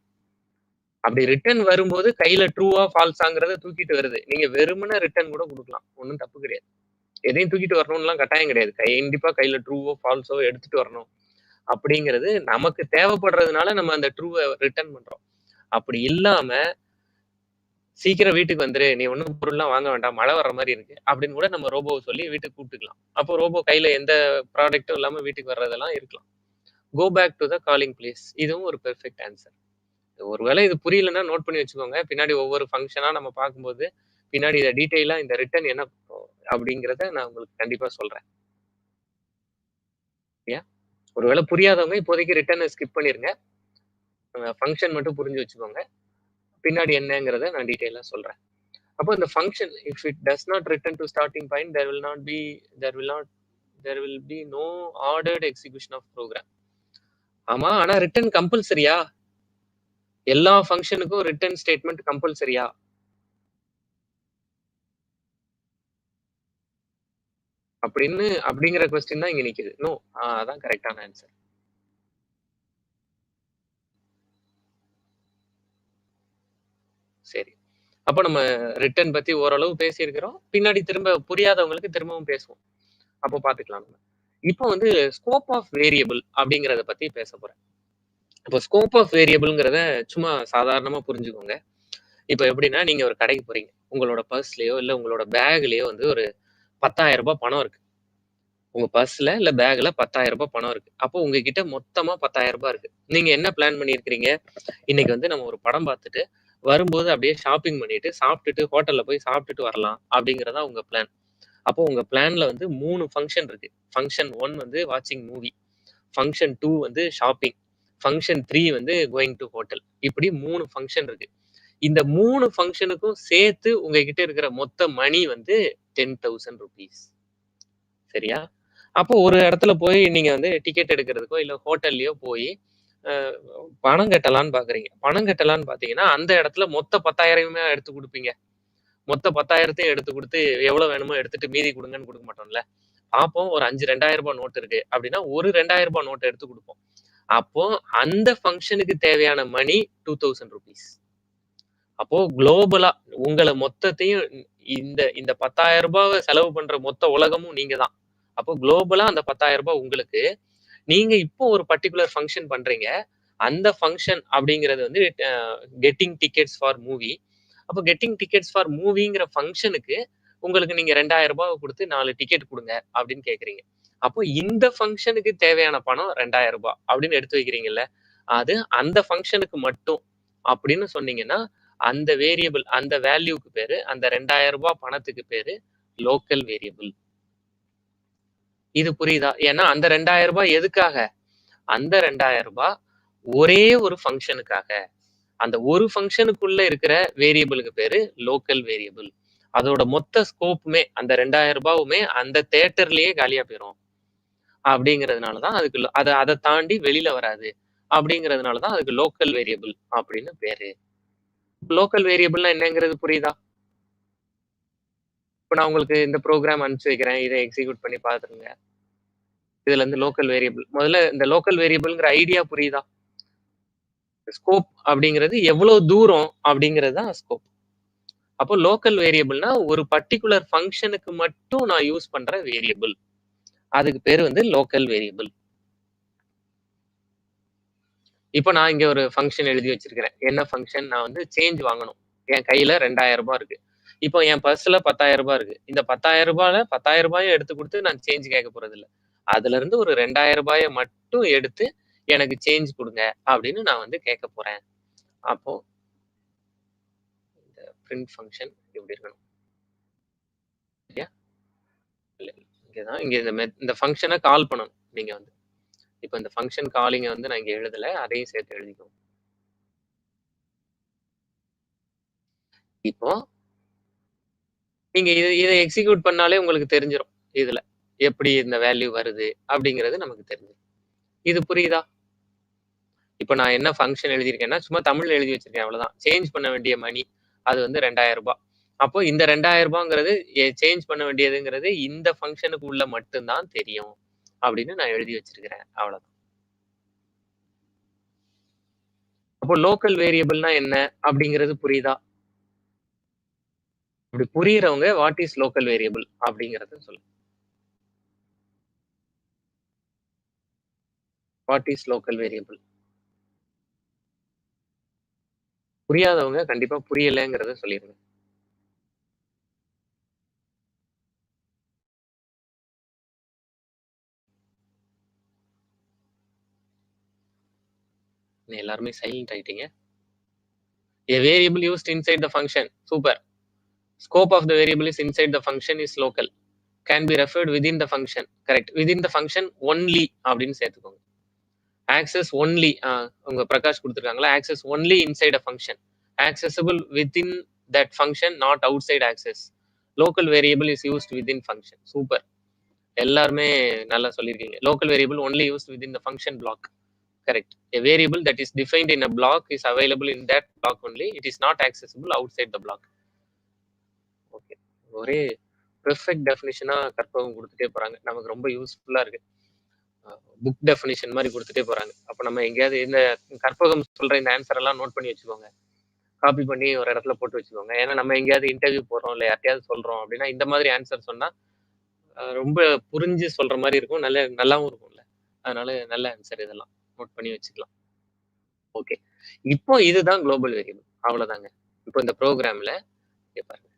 S1: அப்படி ரிட்டர்ன் வரும்போது கையில ட்ரூவா ஃபால்ஸாங்கிறத தூக்கிட்டு வருது. நீங்க வெறுமனே ரிட்டர்ன் கூட கொடுக்கலாம், ஒன்றும் தப்பு கிடையாது. எதையும் தூக்கிட்டு வரணும்லாம் கட்டாயம் கிடையாது. கண்டிப்பா கையில ட்ரூவோ ஃபால்ஸோ எடுத்துட்டு வரணும் அப்படிங்கிறது நமக்கு தேவைப்படுறதுனால நம்ம அந்த ட்ரூவை ரிட்டர்ன் பண்றோம். அப்படி இல்லாம சீக்கிரம் வீட்டுக்கு வந்துரு, நீ ஒன்றும் பொருள்லாம் வாங்க வேண்டாம், மழை வர்ற மாதிரி இருக்கு அப்படின்னு கூட நம்ம ரோபோவை சொல்லி வீட்டுக்கு கூப்பிட்டுக்கலாம். அப்போ ரோபோ கையில எந்த ப்ராடக்டும் இல்லாம வீட்டுக்கு வர்றதெல்லாம் இருக்கலாம். Go back to the calling place, இதுவும் ஒரு பெர்ஃபெக்ட் ஆன்சர். ஒருவேளை இது புரியலன்னா நோட் பண்ணி வச்சுக்கோங்க. பின்னாடி ஒவ்வொரு ஃபங்க்ஷனா நம்ம பார்க்கும்போது பின்னாடி இதை டீட்டெயிலா இந்த ரிட்டர்ன் என்ன அப்படிங்கிறத நான் உங்களுக்கு கண்டிப்பா சொல்றேன். ஒருவேளை புரியாதவங்க இப்போதைக்கு ரிட்டர்னை ஸ்கிப் பண்ணிருங்க, ஃபங்க்ஷன் மட்டும் புரிஞ்சு வச்சுக்கோங்க. பின்னாடி என்னங்கிறத நான் டீட்டெயிலா சொல்றேன். அப்போ இந்த function if it does not return to starting point there will be no ordered execution of program. ஆமா, ஆனா ரிட்டர்ன் கம்பல்சரியா? எல்லா ஃபங்க்ஷனுக்கும் ரிட்டர்ன் ஸ்டேட்மெண்ட் கம்பல்சரியா? அப்படிங்கிற क्वेश्चन தான் இங்க நிக்குது. நோ, அதான் கரெக்டான ஆன்சர். சரி, அப்ப நம்ம ரிட்டர்ன் பத்தி ஓரளவு பேசியிருக்கிறோம். பின்னாடி திரும்ப புரியாதவங்களுக்கு திரும்பவும் பேசுவோம். அப்போ பார்த்துக்கலாம் நம்ம. இப்போ வந்து ஸ்கோப் ஆஃப் வேரியபிள் அப்படிங்கிறத பத்தி பேசப் போறேன். இப்போ ஸ்கோப் ஆஃப் வேரியபிள்ங்கிறத சும்மா சாதாரணமா புரிஞ்சுக்கோங்க. இப்போ எப்படின்னா, நீங்க ஒரு கடைக்கு போறீங்க. உங்களோட பர்ஸ்லயோ, இல்ல உங்களோட பேக்லயோ வந்து ஒரு ரூ. 10,000 பணம் இருக்கு. உங்க பர்ஸ்ல இல்ல பேக்ல ரூ. 10,000 பணம் இருக்கு. அப்போ உங்ககிட்ட மொத்தமா ரூ. 10,000 இருக்கு. நீங்க என்ன பிளான் பண்ணியிருக்கிறீங்க? இன்னைக்கு வந்து நம்ம ஒரு படம் பார்த்துட்டு, வரும்போது அப்படியே ஷாப்பிங் பண்ணிட்டு, சாப்பிட்டுட்டு ஹோட்டல்ல போய் சாப்பிட்டுட்டு வரலாம் அப்படிங்கிறது தான் உங்க பிளான். அப்போ உங்க பிளான்ல வந்து 3 ஃபங்ஷன் இருக்கு. ஃபங்ஷன் 1 வந்து வாட்சிங் மூவி. ஃபங்ஷன் 2 வந்து ஷாப்பிங். ஃபங்ஷன் 3 வந்து கோயிங் டூ ஹோட்டல். இப்படி 3 ஃபங்ஷன் இருக்கு. இந்த 3 ஃபங்ஷனுக்கும் சேர்த்து உங்ககிட்ட இருக்கிற மொத்த மணி வந்து ₹10,000. சரியா? அப்போ ஒரு இடத்துல போய் நீங்க வந்து டிக்கெட் எடுக்கிறதுக்கோ, இல்ல ஹோட்டல்லயோ போய் அ பணம் கட்டலான்னு பார்க்குறீங்க. பணம் கட்டலான்னு பார்த்தீங்கன்னா, அந்த இடத்துல மொத்த 10,000யுமே எடுத்து குடுப்பீங்க. மொத்த 10,000த்தையும் எடுத்து குடுத்து, எவ்வளோ வேணுமோ எடுத்துட்டு மீதி குடுங்கன்னு குடுக்க மாட்டோம்ல. பார்ப்போம் ஒரு 5 ரூ. 2,000 நோட் இருக்கு அப்படின்னா, ஒரு ரூ. 2,000 நோட்ட எடுத்து குடுப்போம். அப்போ அந்த ஃபங்ஷனுக்கு தேவையான மணி ₹2,000. அப்போ குளோபலா உங்கள மொத்தத்தையும் இந்த இந்த ரூ. 10,000 செலவு பண்ற மொத்த உலகமும் நீங்க தான். அப்போ குளோபலா அந்த ரூ. 10,000 உங்களுக்கு. நீங்க இப்போ ஒரு பர்ட்டிகுலர் ஃபங்ஷன் பண்றீங்க. அந்த ஃபங்ஷன் அப்படிங்கிறது வந்து கெட்டிங் டிக்கெட்ஸ் ஃபார் மூவி. அப்போ கெட்டிங் டிக்கெட்ஸ் ஃபார் மூவிங்கிற ஃபங்ஷனுக்கு உங்களுக்கு நீங்க ரூ. 2,000 குடுத்து 4 டிக்கெட் குடுங்க அப்படின்னு கேட்கிறீங்க. அப்போ இந்த ஃபங்ஷனுக்கு தேவையான பணம் ரூ. 2,000 அப்படின்னு எடுத்து வைக்கிறீங்கல்ல. அது அந்த ஃபங்ஷனுக்கு மட்டும் அப்படின்னு சொன்னீங்கன்னா, அந்த வேரியபிள் அந்த வேல்யூக்கு பேரு அந்த ரூ. 2,000 பணத்துக்கு பேரு லோக்கல் வேரியபிள். இது புரியுதா? ஏன்னா அந்த ரூ. 2,000 எதுக்காக? அந்த ரூ. 2,000 ஒரே ஒரு ஃபங்ஷனுக்காக. அந்த ஒரு ஃபங்ஷனுக்குள்ள இருக்கிற வேரியபிளுக்கு பேரு லோக்கல் வேரியபிள். அதோட மொத்த ஸ்கோப்புமே அந்த ரூ. 2,000வுமே அந்த தியேட்டர்லயே காலியா போயிரும். அப்படிங்கிறதுனால தான் அதுக்கு அத தாண்டி வெளியில வராது. அப்படிங்கிறதுனால தான் அதுக்கு லோக்கல் வேரியபிள் அப்படின்னு பேரு. லோக்கல் வேரியபிள்னா என்னங்கிறது புரியுதா? இப்ப நான் உங்களுக்கு இந்த ப்ரோகிராம் அனுப்பிச்சு வைக்கிறேன். இத எக்ஸிக்யூட் பண்ணி பார்த்துருங்க. இதுல இருந்து லோக்கல் வேரியபிள். முதல்ல இந்த லோக்கல் வேரியபிள்ங்கிற ஐடியா புரியுதா? ஸ்கோப் அப்படிங்கிறது எவ்வளவு தூரம் அப்படிங்கிறது தான் ஸ்கோப். அப்போ லோக்கல் வேரியபிள்னா ஒரு பர்ட்டிகுலர் ஃபங்ஷனுக்கு மட்டும் நான் யூஸ் பண்ற வேரியபிள். அதுக்கு பேரு வந்து லோக்கல் வேரியபிள். இப்போ நான் இங்க ஒரு ஃபங்ஷன் எழுதி வச்சிருக்கிறேன். என்ன ஃபங்ஷன்? நான் வந்து சேஞ்ச் வாங்கணும். என் கையில ரூ. 2,000 இருக்கு. இப்போ என் பர்ஸ்ல ரூ. 10,000 இருக்கு. இந்த ரூ. 10,000ல ரூ. 10,000 எடுத்து குடுத்து நான் சேஞ்ச் கேட்க போறதில்ல. அதுல இருந்து ஒரு ரூ. 2,000 மட்டும் எடுத்து எனக்கு சேஞ்ச் குடுங்க அப்படின்னு நான் வந்து கேட்க போறேன். அப்போ இந்த பிரின்ட் ஃபங்ஷன் இப்படி இருக்கணும். சரியா? இல்ல. இங்க இந்த ஃபங்ஷன கால் பண்ணணும். நீங்க வந்து. இப்ப இந்த ஃபங்ஷன் காலிங்க வந்து நான் இங்க எழுதல. அதையும் சேர்த்து எழுதிக்கோங்க. இப்போ நீங்க இத எக்ஸிக்யூட் பண்ணாலே உங்களுக்கு தெரிஞ்சிரும். இதுல. எப்படி இந்த வேல்யூ வருது அப்படிங்கிறது நமக்கு தெரிஞ்சிரும். இது புரியுதா? இப்ப நான் என்ன ஃபங்ஷன் எழுதியிருக்கேன்னா, சும்மா தமிழ்ல எழுதி வச்சிருக்கேன் அவ்வளவுதான். சேஞ்ச் பண்ண வேண்டிய மணி அது வந்து ரூ. 2,000. அப்போ இந்த ரூ. 2,000ங்கிறது சேஞ்ச் பண்ண வேண்டியதுங்கிறது இந்த ஃபங்ஷனுக்கு உள்ள மட்டும் தான் தெரியும். அப்படின்னு நான் எழுதி வச்சிருக்கிறேன். அவ்வளவுதான். அப்போ லோக்கல் வேரியபிள்னா என்ன அப்படிங்கிறது புரியுதா? இப்படி புரியிறவங்க வாட் இஸ் லோக்கல் வேரியபிள் அப்படிங்கிறத சொல்லுங்க. What is local variable? புரியாதவங்க கண்டிப்பா புரியலங்கிறத சொல்லிருங்க. எல்லாருமே சைலண்ட் ஆயிட்டீங்க. A variable used inside the function. Super. Scope of the variable is inside the function is local. Can be referred within the function. Correct. Within the function only அப்படின்னு சேர்த்துக்கோங்க. Access only. உங்க பிரகாஷ் கொடுத்துருக்காங்களா? Access only inside a function. Accessible within that function, not outside access. Local variable is used within function. Super. எல்லாருமே நல்லா சொல்லியிருக்கீங்க. Local variable only used within the function block. Correct. A variable that is defined in a block is available in that block only. It is not accessible outside the block. Okay. ஒரே perfect டெஃபினிஷனா Karpagam குடுத்துட்டே போறாங்க. நமக்கு ரொம்ப யூஸ்ஃபுல்லா இருக்கு. Book definition மாரி குடுத்துட்டே போறாங்க. அப்ப நம்ம எங்கேயாவது இந்த கற்பகம் சொல்ற இந்த ஆன்ஸர் எல்லாம் நோட் பண்ணி வச்சுக்கோங்க. காப்பி பண்ணி ஒரு இடத்துல போட்டு வச்சுக்கோங்க. ஏன்னா நம்ம எங்கேயாவது இன்டர்வியூ போறோம், இல்ல யார்ட்டயாவது சொல்றோம் அப்படின்னா, இந்த மாதிரி ஆன்சர் சொன்னா, ரொம்ப புரிஞ்சு சொல்ற மாரி இருக்கும். நல்லாவும் இருக்கும்ல. அதனால நல்ல ஆன்சர் இதெல்லாம். நோட் பண்ணி வச்சுக்கலாம். ஓகே. இப்போ இதுதான் குளோபல் வேரியபிள். அவ்வளோதாங்க. இப்போ இந்த ப்ரோகிராம்ல இங்க பாருங்க.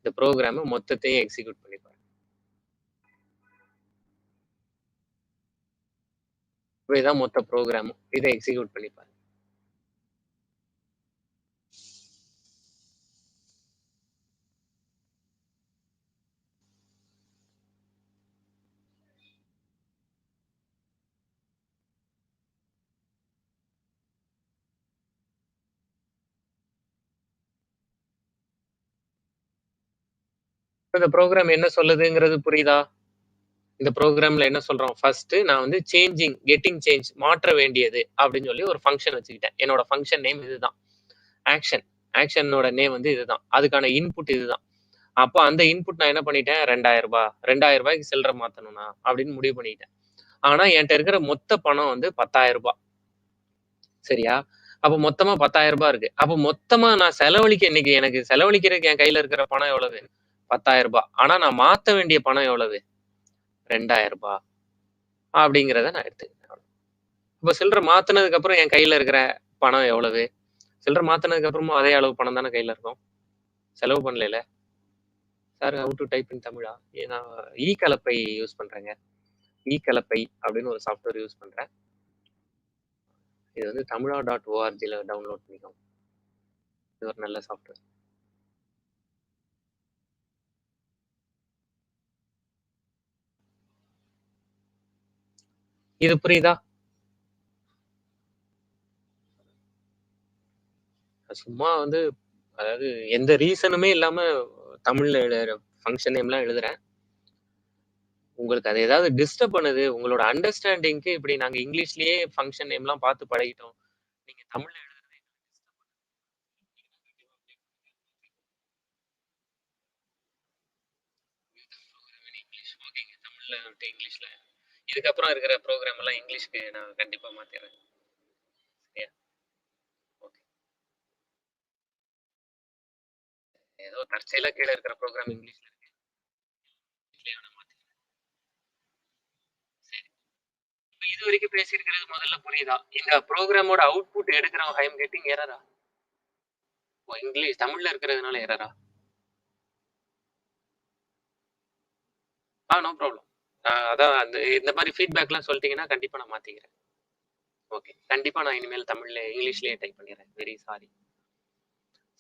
S1: இந்த ப்ரோகிராம மொத்தத்தையும் எக்ஸிக்யூட் பண்ணி பாருங்க. இப்ப இதான் மொத்த ப்ரோகிராமும். இத எக்ஸிக்யூட் பண்ணி பாருங்க. இப்ப இந்த ப்ரோகிராம் என்ன சொல்லுதுங்கிறது புரியுதா? இந்த ப்ரோகிராம்ல என்ன சொல்றோம்? ஃபர்ஸ்ட் நான் வந்து கெட்டிங் சேஞ்ச் மாற்ற வேண்டியது அப்படின்னு சொல்லி ஒரு ஃபங்ஷன் வச்சுக்கிட்டேன். என்னோட ஃபங்ஷன் நேம் இதுதான். ஆக்ஷன். ஆக்ஷனோட நேம் வந்து இதுதான். அதுக்கான இன்புட் இதுதான். அப்போ அந்த இன்புட் நான் என்ன பண்ணிட்டேன்? ரூ. 2000 ரூ. 2000க்கு சில்லற மாத்தணும்னா அப்படின்னு முடிவு பண்ணிட்டேன். ஆனா என்ட்ட இருக்கிற மொத்த பணம் வந்து ரூ. 10,000. சரியா? அப்ப மொத்தமா ரூ. 10,000 இருக்கு. அப்ப மொத்தமா நான் இன்னைக்கு எனக்கு செலவழிக்கிறதுக்கு என் கையில இருக்கிற பணம் எவ்வளவு? ரூ. 10,000. ஆனா நான் மாத்த வேண்டிய பணம் எவ்வளவு? ரூ. 2,000 அப்படிங்கிறத நான் எடுத்துக்கிட்டேன். இப்ப சில்லற மாத்துனதுக்கு அப்புறம் என் கையில இருக்கிற பணம் எவ்வளவு? சில்லற மாத்துனதுக்கு அப்புறமும் அதே அளவு பணம் தானே கையில இருக்கும். செலவு பண்ணலைல. Sir how to type in தமிழா? நான் கலப்பை யூஸ் பண்றேங்க. கலப்பை அப்படின்னு ஒரு சாஃப்ட்வேர் யூஸ் பண்றேன். இது வந்து tamila.orgல டவுன்லோட் பண்ணிக்கோங்க. இது ஒரு நல்ல சாஃப்ட்வேர். இது புரியுதா? சும்மா வந்து அதாவது எந்த ரீசனுமே இல்லாம தமிழ்ல ஃபங்ஷன் நேம்லாம் எழுதுறேன். உங்களுக்கு அது ஏதாவது டிஸ்டர்ப் பண்ணுது. உங்களோட அண்டர்ஸ்டாண்டிங்க்கு இப்படி நாங்க இங்கிலீஷ்லயே ஃபங்ஷன் நேம்லாம் பார்த்து பழகிட்டோம். நீங்க தமிழ்ல எழுதுறது இங்கிலீஷ் ஓகேங்க. தமிழ்ல விட்டு இங்கிலீஷ்ல. இதுக்கப்புறம் இருக்கிற ப்ரோகிராம் எல்லாம் இங்கிலீஷ்க்கு நான் கண்டிப்பா மாத்திடுறேன். சரியா? ஓகே. ஏதோ தற்செயலா கீழ இருக்கிற ப்ரோகிராம் இங்கிலீஷ்ல இருக்கு. இங்கிலீஷ்லயே வேணா மாத்திக்கிறேன். சரி. இப்ப இதுவரைக்கும் பேசியிருக்கிறது முதல்ல புரியுதா? இந்த ப்ரோகிராமோட அவுட்புட் எடுக்கிறோம். ஐ அம் கெட்டிங் எரரா? ஓ இங்கிலீஷ் தமிழ்ல இருக்கிறதுனால எரரா? No problem. அதான் இந்த மாதிரி ஃபீட்பேக்லாம் சொல்லிட்டீங்கன்னா கண்டிப்பா நான் மாத்திக்கிறேன். ஓகே. கண்டிப்பா நான் இனிமேல் இங்கிலீஷ்லயே டைப் பண்ணிடுறேன். Very sorry.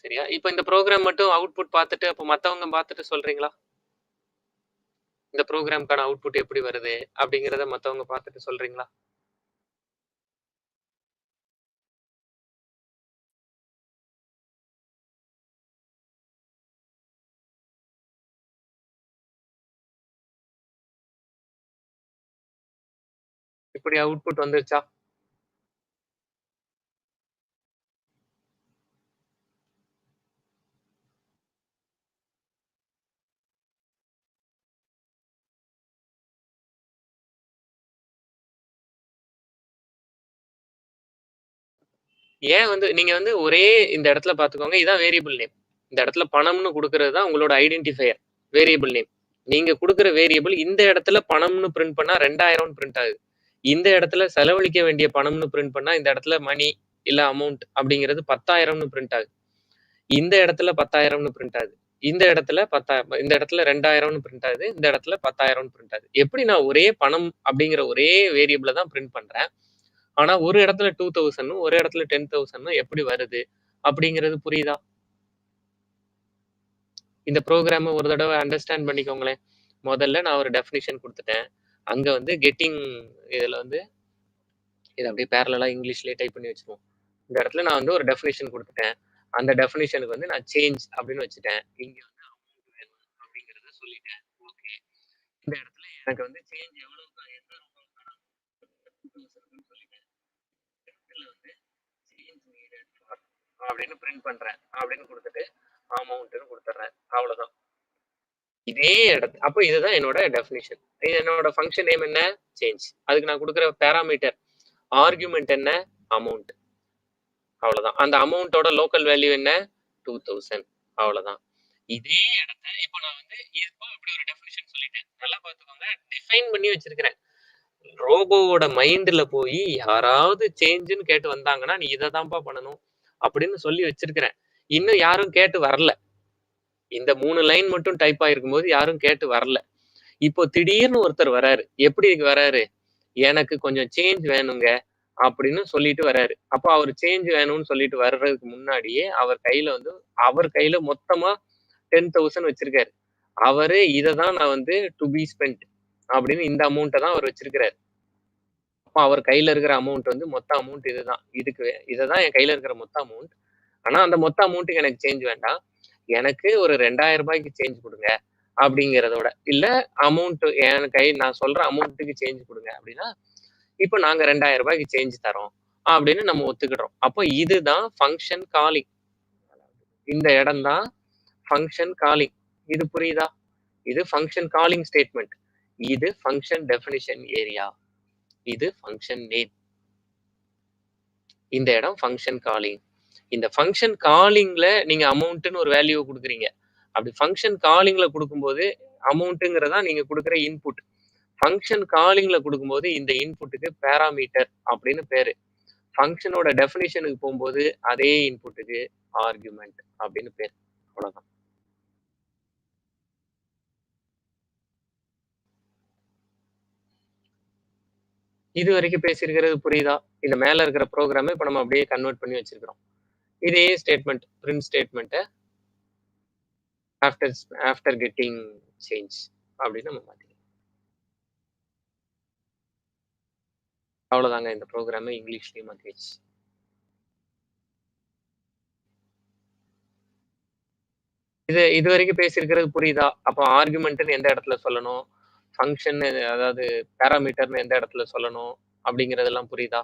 S1: சரியா? இப்ப இந்த ப்ரோகிராம் மட்டும் அவுட்புட் பார்த்துட்டு, அப்ப மத்தவங்க பார்த்துட்டு சொல்றீங்களா? இந்த ப்ரோகிராம்க்கான அவுட்புட் எப்படி வருது? அப்படிங்கிறத மத்தவங்க பார்த்துட்டு சொல்றீங்களா? இப்படி அவுட்புட் வந்துருச்சா? ஏன் வந்து நீங்க வந்து ஒரே இந்த இடத்துல பார்த்துக்கோங்க. இதான் வேரியபிள் நேம். இந்த இடத்துல பணம்னு குடுக்குறது தான் உங்களோட ஐடென்டிஃபையர். Variable name. நீங்க குடுக்குற வேரியபிள் இந்த இடத்துல பணம்னு பிரிண்ட் பண்ணா 2000ன்னு பிரிண்ட் ஆகுது. இந்த இடத்துல செலவழிக்க வேண்டிய பணம்னு பிரிண்ட் பண்ணா இந்த இடத்துல மணி இல்ல அமௌண்ட் அப்படிங்கிறது 10,000ன்னு பிரிண்ட் ஆகுது. இந்த இடத்துல 10,000ன்னு பிரிண்ட் ஆகுது. இந்த இடத்துல 2000ன்னு பிரிண்ட் ஆகுது. இந்த இடத்துல 10,000ன்னு பிரிண்ட் ஆகுது. எப்படி நான் ஒரே பணம் அப்படிங்கிற ஒரே வேரியபிள தான் பிரிண்ட் பண்றேன். ஆனா ஒரு இடத்துல 2000ன்னும் ஒரு இடத்துல 10,000ன்னும் எப்படி வருது அப்படிங்கிறது புரியுதா? இந்த ப்ரோகிராம ஒரு தடவ அண்டர்ஸ்டாண்ட் பண்ணிக்கோங்களேன். முதல்ல நான் ஒரு டெஃபினிஷன் குடுத்துட்டேன். அங்க வந்து இதுல வந்து இத அப்படியே பேரலலா இங்கிலீஷ்லயே டைப் பண்ணி வச்சுருவோம். இந்த இடத்துல நான் வந்து ஒரு டெஃபினிஷன் குடுத்துட்டேன். அந்த டெஃபினிஷனுக்கு வந்து நான் சேஞ்ச் அப்படின்னு வச்சுட்டேன். இங்க வந்து அமௌண்ட் வேணும் அப்படிங்கிறத சொல்லிட்டேன். ஓகே. இந்த இடத்துல எனக்கு வந்து சேஞ்ச் எவ்வளவுக்கா எந்த ரூபாய்க்கான சொல்லிட்டேன். இடத்துல வந்து சேஞ்ச் நீடட் ஃபார் அப்படின்னு பிரிண்ட் பண்றேன். அப்படின்னு குடுத்துட்டு அமௌண்ட்ன்னு குடுத்துடுறேன். அவ்வளவுதான். இதே அப்ப இதுதான் என்னோட டெஃபினிஷன். என்னோட ஃபங்ஷன் நேம் என்ன? சேஞ்ச். அதுக்கு நான் குடுக்குற பாராமீட்டர் ஆர்குமென்ட் என்ன? அமௌண்ட். அவ்வளவுதான். அந்த அமௌண்ட்டோட லோக்கல் வேல்யூ என்ன? 2000. அவ்வளவுதான். இதே இடத்த இப்ப நான் வந்து இப்போ இப்படி ஒரு டெஃபினிஷன் சொல்லிட்டேன். நல்லா பார்த்துக்கோங்க. டிஃபைன் பண்ணி வச்சிருக்கிறேன். ரோபோவோட மைண்ட்ல போய் யாராவது சேஞ்சுன்னு கேட்டு வந்தாங்கன்னா, நீ இத தான்ப்பா பண்ணணும் அப்படின்னு சொல்லி வச்சிருக்கிறேன். இன்னும் யாரும் கேட்டு வரல. இந்த 3 லைன் மட்டும் டைப் ஆயிருக்கும்போது யாரும் கேட்டு வரல. இப்போ திடீர்னு ஒருத்தர் வராரு. எப்படி வராரு? எனக்கு கொஞ்சம் சேஞ்ச் வேணுங்க அப்படின்னு சொல்லிட்டு வராரு. அப்ப அவரு சேஞ்ச் வேணும்னு சொல்லிட்டு வர்றதுக்கு முன்னாடியே அவர் கையில மொத்தமா 10,000 வச்சிருக்காரு. அவரு இததான் நான் வந்து டூ பி ஸ்பென்ட் அப்படின்னு இந்த அமௌண்ட்ட தான் அவர் வச்சிருக்கிறாரு. அப்ப அவர் கையில இருக்கிற அமௌண்ட் வந்து மொத்த அமௌண்ட் இதுதான். இததான் என் கையில இருக்கிற மொத்த அமௌண்ட். ஆனா அந்த மொத்த அமௌண்ட்க்கு எனக்கு சேஞ்ச் வேண்டாம். எனக்கு ஒரு ரூ. 2000 சேஞ்ச் குடுங்க. அப்படிங்கிறதோட இல்ல அமௌண்ட் என் நான் சொல்ற அமௌண்ட்டுக்கு சேஞ்ச் குடுங்க அப்படின்னா, இப்ப நாங்க ரூ. 2000 சேஞ்ச் தர்றோம். அப்படின்னு நம்ம ஒத்துக்கிடுறோம். அப்போ இதுதான் ஃபங்ஷன் காலிங். இந்த இடம் தான் ஃபங்ஷன் காலிங். இது புரியுதா? இது ஃபங்ஷன் காலிங் ஸ்டேட்மெண்ட். இது ஃபங்ஷன் டெஃபினிஷன் ஏரியா. இது ஃபங்ஷன் நேம். இந்த இடம் ஃபங்ஷன் காலிங். இந்த ஃபங்ஷன் காலிங்ல நீங்க அமௌண்ட்ன்னு ஒரு வேல்யூ குடுக்குறீங்க. அப்படி ஃபங்ஷன் காலிங்ல குடுக்கும்போது அமௌண்ட்ங்கிறதா நீங்க குடுக்குற இன்புட். ஃபங்ஷன் காலிங்ல குடுக்கும்போது இந்த இன்புட்டுக்கு பாராமீட்டர் அப்படின்னு பேரு. ஃபங்ஷனோட டெஃபினிஷனுக்கு போகும்போது அதே இன்புட்டுக்கு ஆர்குமென்ட் அப்படின்னு பேரு. அவ்வளவுதான். இது வரைக்கும் பேசியிருக்கிறது புரியுதா? இந்த மேல இருக்கிற ப்ரோகிராம இப்ப நம்ம அப்படியே கன்வெர்ட் பண்ணி வச்சிருக்கிறோம். இதே ஸ்டேட்மெண்ட், பிரிண்ட் ஸ்டேட்மெண்ட்ட ஆஃப்டர் ஆஃப்டர் கெட்டிங் சேஞ்ச் அப்படின்னு நம்ம மாத்திக்கலாம். அவ்வளவுதாங்க இந்த ப்ரோகிராம இங்கிலீஷ்லயும் மாத்தியாச்சு. இது வரைக்கும் பேசியிருக்கிறது புரியுதா? அப்போ ஆர்குமென்ட்ன்னு எந்த இடத்துல சொல்லணும்? ஃபங்ஷன் அதாவது பாராமீட்டர்ன்னு எந்த இடத்துல சொல்லணும்? அப்படிங்கிறதெல்லாம் புரியுதா?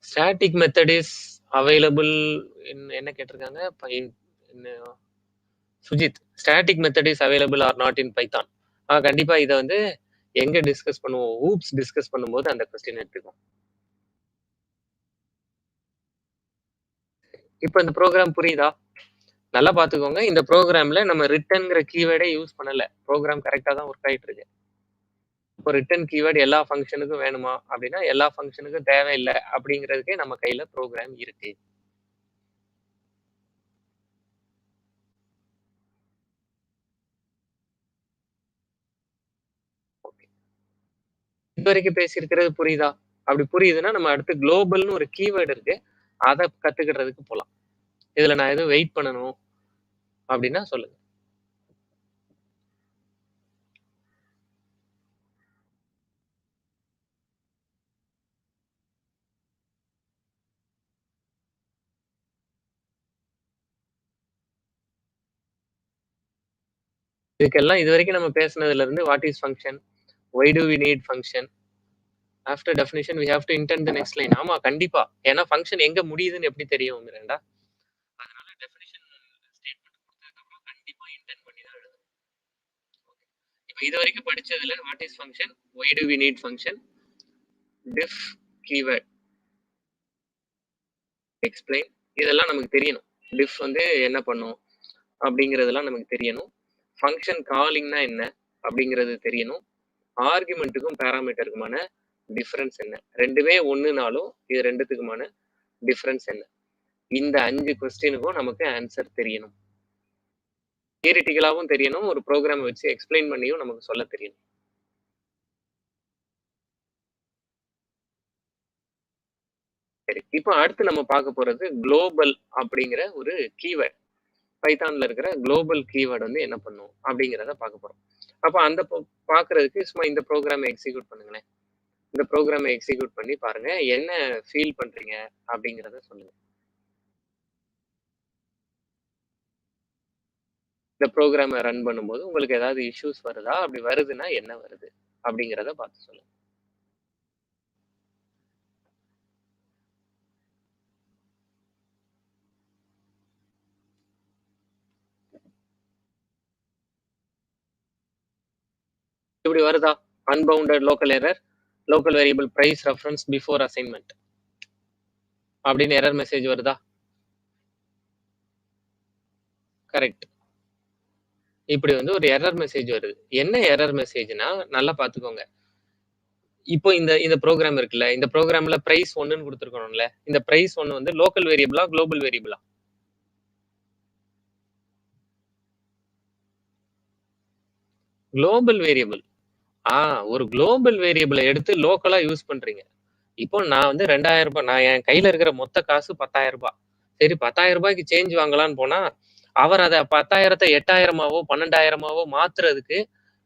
S1: ஸ்டாட்டிக் மெத்தட் இஸ் அவைலபிள் என்ன கேட்டிருக்காங்க? Sujith. Static method is available R not in Python. கண்டிப்பா இத வந்து எங்க டிஸ்கஸ் பண்ணுவோம்? ஊப்ஸ் டிஸ்கஸ் பண்ணும்போது அந்த கொஸ்டின் எடுத்துக்குவோம். இப்ப இந்த ப்ரோகிராம் புரியுதா? நல்லா பார்த்துக்கோங்க. இந்த ப்ரோகிராம்ல நம்ம ரிட்டர்ன்ங்கிற கீவேர்டே யூஸ் பண்ணல. ப்ரோகிராம் கரெக்ட்டா தான் வொர்க் ஆயிட்டு இருக்கு. இப்போ ரிட்டர்ன் கீவேர்ட் எல்லா ஃபங்ஷனுக்கும் வேணுமா? அப்படின்னா எல்லா ஃபங்ஷனுக்கும் தேவையில்ல அப்படிங்கிறதுக்கே நம்ம கையில ப்ரோகிராம் இருக்கு. ஓகே. இதுவரைக்கும் பேசியிருக்கிறது புரியுதா? அப்படி புரியுதுன்னா நம்ம அடுத்து குளோபல்னு ஒரு கீவேர்ட் இருக்கு. அத கத்துக்கிடுறதுக்கு போலாம். இதுல நான் எதுவும் வெயிட் பண்ணணும் அப்படின்னா சொல்லுங்க. இதுக்கெல்லாம் இதுவரைக்கும் நம்ம பேசினதுல இருந்து what is function? Why do we need function? After definition we have to indent the next line. ஆமா கண்டிப்பா. ஏன்னா ஃபங்ஷன் எங்க முடியுதுன்னு எப்படி தெரியும் மிராண்டா? அதனால டெஃபினிஷன் ஸ்டேட்மெண்ட் கொடுத்ததுக்கு அப்புறம் கண்டிப்பா இன்டெண்ட் பண்ணி தான் எழுதணும். இப்போ இதுவரைக்கும் படிச்சதுல what is function? Why do we need function? Def keyword explain இதெல்லாம் நமக்கு தெரியணும். டிஃப் வந்து என்ன பண்ணும் அப்படிங்கிறதெல்லாம் நமக்கு தெரியணும். ஃபங்ஷன் காலிங்னா என்ன அப்படிங்கிறது தெரியணும். ஆர்குமெண்ட்டுக்கும் பாராமீட்டருக்குமான டிஃபரன்ஸ் என்ன? ரெண்டுமே ஒண்ணுனாலும் இது ரெண்டுத்துக்குமான டிஃபரன்ஸ் என்ன? இந்த 5 கொஸ்டினுக்கும் நமக்கு ஆன்சர் தெரியணும். தியரிட்டிக்கலாவும் தெரியணும். ஒரு ப்ரோகிராம் வச்சு எக்ஸ்பிளைன் பண்ணியும் நமக்கு சொல்ல தெரியணும். சரி. இப்போ அடுத்து நம்ம பார்க்க போறது குளோபல் அப்படிங்கிற ஒரு கீவேர்ட். பைத்தான்ல இருக்கிற குளோபல் கீவேர்ட் வந்து என்ன பண்ணும் அப்படிங்கிறத பார்க்க போறோம். அப்ப அந்த பார்க்கறதுக்கு சும்மா இந்த ப்ரோகிராமை எக்ஸிக்யூட் பண்ணுங்களேன். இந்த ப்ரோகிராமை எக்ஸிக்யூட் பண்ணி பாருங்க. என்ன ஃபீல் பண்றீங்க அப்படிங்கிறத சொல்லுங்க. இந்த ப்ரோகிராமை ரன் பண்ணும்போது உங்களுக்கு ஏதாவது இஷ்யூஸ் வருதா? அப்படி வருதுன்னா என்ன வருது? அப்படிங்கிறத பார்த்து சொல்லுங்க. இப்படி வருதா? Unbounded local error, local variable price reference before assignment அப்படின்னு எரர் மெசேஜ் வருதா? கரெக்ட். இப்படி வந்து ஒரு எரர் மெசேஜ் வருது. என்ன எரர் மெசேஜ்னா நல்லா பாத்துக்கோங்க. இப்போ இந்த இந்த ப்ரோக்ராம் இருக்குல்ல, இந்த ப்ரோக்ராம்ல பிரைஸ் 1ன்னு கொடுத்துருக்கணும்ல. இந்த பிரைஸ் 1 வந்து லோக்கல் வேரியபிளா, குளோபல் வேரியபிளா? Global variable. ஒரு குளோபல் வேரியபிள எடுத்து லோக்கலா யூஸ் பண்றீங்க. இப்போ நான் வந்து ரூ. 2000 நான் என் கையில இருக்கிற மொத்த காசு ரூ. 10,000. சரி ரூ. 10,000க்கு சேஞ்ச் வாங்கலான்னு போனா, அவர் அத 10,000த்த 8,000மாவோ, 12,000மாவோ மாத்துறதுக்கு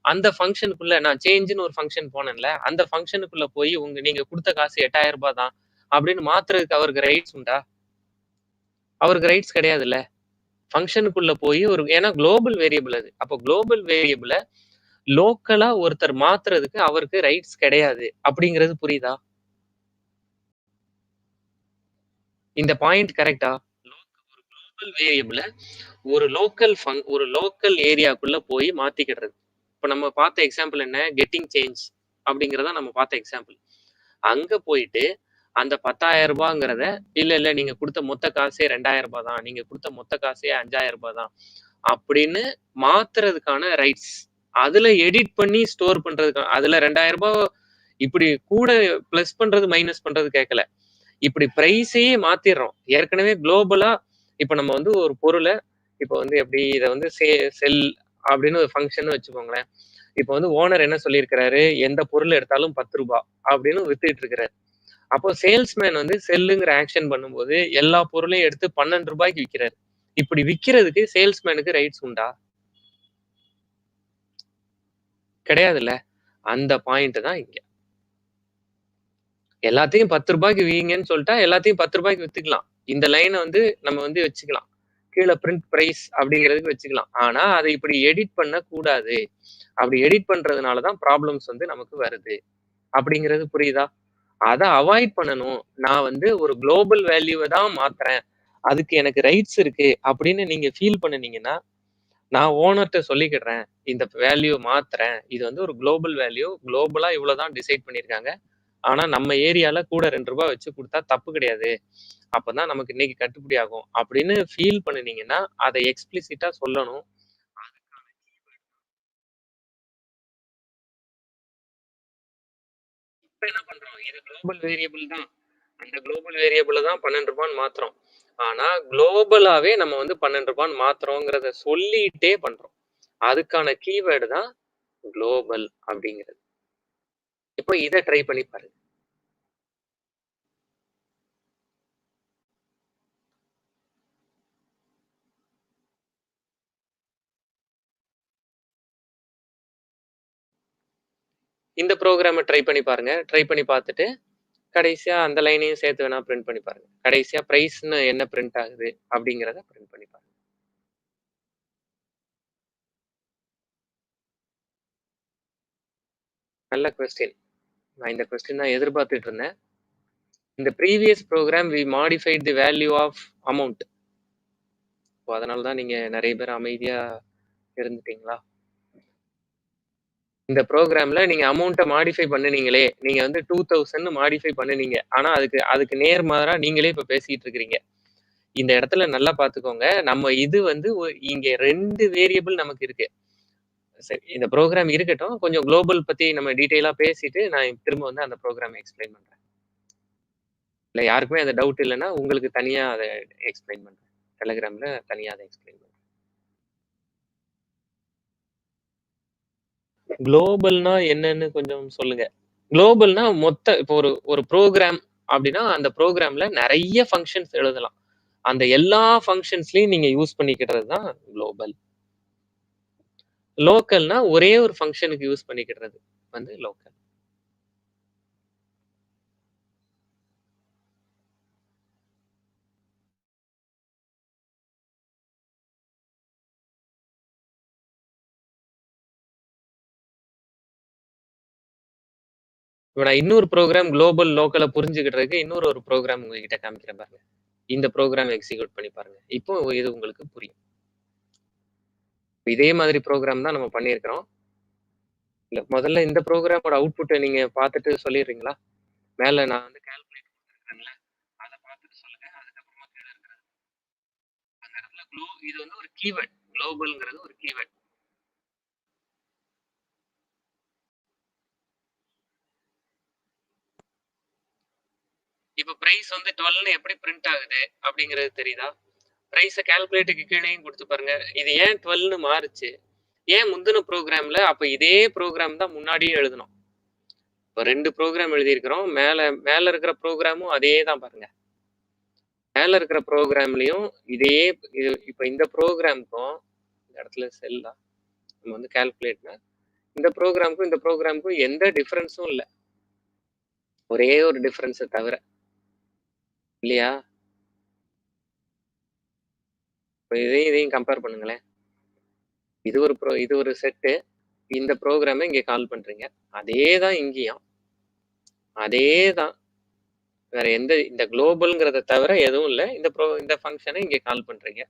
S1: அந்த ஃபங்ஷனுக்குள்ள நான் சேஞ்சுன்னு ஒரு ஃபங்ஷன் போனேன்ல, அந்த ஃபங்ஷனுக்குள்ள போய் நீங்க குடுத்த காசு ரூ. 8,000 தான் அப்படின்னு மாத்துறதுக்கு அவருக்கு ரைட்ஸ் உண்டா? அவருக்கு ரைட்ஸ் கிடையாதுல்ல. ஃபங்ஷனுக்குள்ள போய் ஏன்னா குளோபல் வேரியபிள் அது. அப்போ குளோபல் வேரியபிள லோக்கலா ஒருத்தர் மாத்துறதுக்கு அவருக்கு ரைட்ஸ் கிடையாது. அப்படிங்கிறது புரியுதா? இந்த பாயிண்ட் கரெக்ட்டா? ஒரு குளோபல் வேரியபிள ஒரு லோக்கல் ஏரியாக்குள்ள போய் மாத்திக்கிடுறது. இப்ப நம்ம பார்த்த எக்ஸாம்பிள் என்ன? கெட்டிங் சேஞ்ச் அப்படிங்கிறத நம்ம பார்த்த எக்ஸாம்பிள். அங்க போயிட்டு அந்த ரூ. 10,000ங்கிறத இல்ல நீங்க கொடுத்த மொத்த காசே ரூ. 2,000 தான். நீங்க கொடுத்த மொத்த காசே ரூ. 5,000 தான். அப்படின்னு மாத்துறதுக்கான ரைட்ஸ். அதுல எடிட் பண்ணி ஸ்டோர் பண்றதுக்கு அதுல ரூ. 2,000 இப்படி கூட பிளஸ் பண்றது, மைனஸ் பண்றது கேட்கல. இப்படி பிரைஸையே மாத்திடுறோம். ஏற்கனவே குளோபலா இப்ப நம்ம வந்து ஒரு பொருள இப்ப வந்து எப்படி இத வந்து செல் அப்படின்னு ஒரு ஃபங்ஷன் வச்சுக்கோங்களேன். இப்ப வந்து ஓனர் என்ன சொல்லியிருக்கிறாரு, எந்த பொருள் எடுத்தாலும் ரூ. 10 அப்படின்னு வித்துட்டு இருக்கிறாரு. அப்போ சேல்ஸ்மேன் வந்து செல்லுங்கிற ஆக்ஷன் பண்ணும்போது எல்லா பொருளையும் எடுத்து ரூ. 12க்கு விக்கிறாரு. இப்படி விக்கிறதுக்கு சேல்ஸ்மேனுக்கு ரைட்ஸ் உண்டா? கிடையாதுல்ல. அந்த பாயிண்ட் தான் இங்க. எல்லாத்தையும் ரூ. 10க்கு விய்ங்கன்னு சொல்லிட்டா எல்லாத்தையும் ரூ. 10க்கு வித்துக்கலாம். இந்த லைன வந்து நம்ம வந்து வச்சுக்கலாம். கீழ பிரிண்ட் பிரைஸ் அப்படிங்கிறதுக்கு வச்சுக்கலாம். ஆனா அதை இப்படி எடிட் பண்ண கூடாது. அப்படி எடிட் பண்றதுனால தான் ப்ராப்ளம்ஸ் வந்து நமக்கு வருது. அப்படிங்கிறது புரியுதா? அத அவாய்ட் பண்ணணும். நான் வந்து ஒரு குளோபல் வேல்யூவ தான் மாத்துறேன். அதுக்கு எனக்கு ரைட்ஸ் இருக்கு அப்படின்னு நீங்க ஃபீல் பண்ணுனீங்கன்னா, நான் ஓனர்ட்ட சொல்லிக்கிடுறேன். இந்த வேல்யூ மாத்துறேன். இது வந்து ஒரு குளோபல் வேல்யூ. குளோபலா இவ்வளோ தான் டிசைட் பண்ணியிருக்காங்க. ஆனா நம்ம ஏரியால கூட ரூ. 2 வச்சு குடுத்தா தப்பு கிடையாது. அப்பதான் நமக்கு இன்னைக்கு கட்டுப்படி ஆகும். அப்படின்னு ஃபீல் பண்ணுனீங்கன்னா, அத எக்ஸ்பிளிசிட்டா சொல்லணும். இப்ப என்ன பண்றோம்? இது குளோபல் வேரியபிள் தான். அந்த குளோபல் வேரியபிள தான் ரூ. 12ன்னு மாத்துறோம். ஆனா குளோபலாவே நம்ம வந்து ரூ. 12ன்னு மாத்துறோங்கிறத சொல்லிட்டே பண்றோம். அதுக்கான கீவேர்டு தான் குளோபல் அப்படிங்கிறது. இப்போ இத ட்ரை பண்ணி பாருங்க. இந்த ப்ரோகிராம ட்ரை பண்ணி பாருங்க. ட்ரை பண்ணி பார்த்துட்டு, கடைசியா அந்த லைனையும் சேர்த்து வேணா பிரிண்ட் பண்ணி பாருங்க. கடைசியா பிரைஸ்ன்னு என்ன பிரிண்ட் ஆகுது அப்படிங்கிறத பிரிண்ட் பண்ணி பாருங்க. நல்ல கொஸ்டின். நான் இந்த கொஸ்டின் தான் எதிர்பார்த்துட்டு இருந்தேன். இந்த previous program we modified the value of amount. So அதனால தான் நீங்க நெறைய பேர் அமைதியா இருந்துட்டீங்களா? இந்த ப்ரோகிராம்ல நீங்க அமௌண்ட்ட மாடிஃபை பண்ணுனீங்களே, நீங்க வந்து 2000ன்னு மாடிஃபை பண்ணுனீங்க. ஆனா அதுக்கு அதுக்கு நேர்மாறா நீங்களே இப்ப பேசிட்டு இருக்கிறீங்க. இந்த இடத்துல நல்லா பார்த்துக்கோங்க. நம்ம இது வந்து இங்க 2 வேரியபிள் நமக்கு இருக்கு. சரி, இந்த ப்ரோகிராம் இருக்கட்டும். கொஞ்சம் குளோபல் பத்தி நம்ம டீட்டெயிலா பேசிட்டு, நான் திரும்ப வந்து அந்த ப்ரோகிராம எக்ஸ்பிளைன் பண்றேன். இல்ல யாருக்குமே அது டவுட் இல்லன்னா, உங்களுக்கு தனியா அத எக்ஸ்பிளைன் பண்றேன். டெலகிராம்ல தனியா அத எக்ஸ்பிளைன் பண்றேன். குளோபல்னா என்னன்னு கொஞ்சம் சொல்லுங்க. குளோபல்னா இப்போ ஒரு ஒரு ப்ரோகிராம் அப்படின்னா, அந்த ப்ரோகிராம்ல நெறைய ஃபங்ஷன்ஸ் எழுதலாம். அந்த எல்லா ஃபங்ஷன்ஸ்லயும் நீங்க யூஸ் பண்ணிக்கிறது தான் குளோபல். லோக்கல்னா ஒரே ஒரு ஃபங்ஷனுக்கு யூஸ் பண்ணிக்கிறது வந்து லோக்கல். இப்ப நான் இன்னொரு ப்ரோகிராம் குளோபல், லோக்கல புரிஞ்சுக்கிறதுக்கு ஒரு ப்ரோகிராம் உங்ககிட்ட காமிக்கிறேன் பாருங்க. இந்த ப்ரோகிராம் எக்ஸிக்யூட் பண்ணி பாருங்க. இப்போ இது உங்களுக்கு புரியும். இதே மாதிரி ப்ரோகிராம் தான் நம்ம பண்ணியிருக்கிறோம். இல்ல முதல்ல இந்த ப்ரோகிராமோட அவுட்புட்ட நீங்க பார்த்துட்டு சொல்லிடுறீங்களா? மேல நான் வந்து கால்குலேட் குடுத்துருக்கேன்ல. அத பார்த்துட்டு சொல்லுங்க. அதுக்கப்புறமா கீழ இருக்கிறது. அந்த இடத்துல இது வந்து ஒரு கீவேர்ட். குளோபல்ங்கிறது ஒரு கீவேர்ட். இப்ப பிரைஸ் வந்து 12ன்னு எப்படி பிரிண்ட் ஆகுது அப்படிங்கிறது தெரியுதா? பிரைஸ கால்குலேட்டுக்கு கீழயும் குடுத்து பாருங்க. இது ஏன் 12ன்னு மாறுச்சு? ஏன் முந்தின ப்ரோகிராம்ல அப்ப இதே ப்ரோகிராம் தான் முன்னாடியும் எழுதணும். இப்ப 2 ப்ரோகிராம் எழுதியிருக்கிறோம். மேல மேல இருக்கிற ப்ரோகிராமும் அதே தான் பாருங்க. மேல இருக்கிற ப்ரோகிராம்லயும் இதே இப்ப இந்த ப்ரோகிராம்க்கும் இந்த இடத்துல செல்லா நம்ம வந்து கால்குலேட்னா இந்த ப்ரோகிராம்க்கும் இந்த ப்ரோகிராம்க்கும் எந்த டிஃபரன்ஸும் இல்ல. ஒரே ஒரு டிஃபரன்ஸ தவிர. இல்லையா? இப்ப இதையும் கம்பேர் பண்ணுங்களேன். இது ஒரு செட்டு. இந்த ப்ரோகிராம இங்க கால் பண்றீங்க. அதே தான் இங்கேயும். அதே தான். வேற எந்த இந்த குளோபல்ங்கிறத தவிர எதுவும் இல்ல. இந்த ஃபங்ஷன இங்க கால் பண்றீங்க.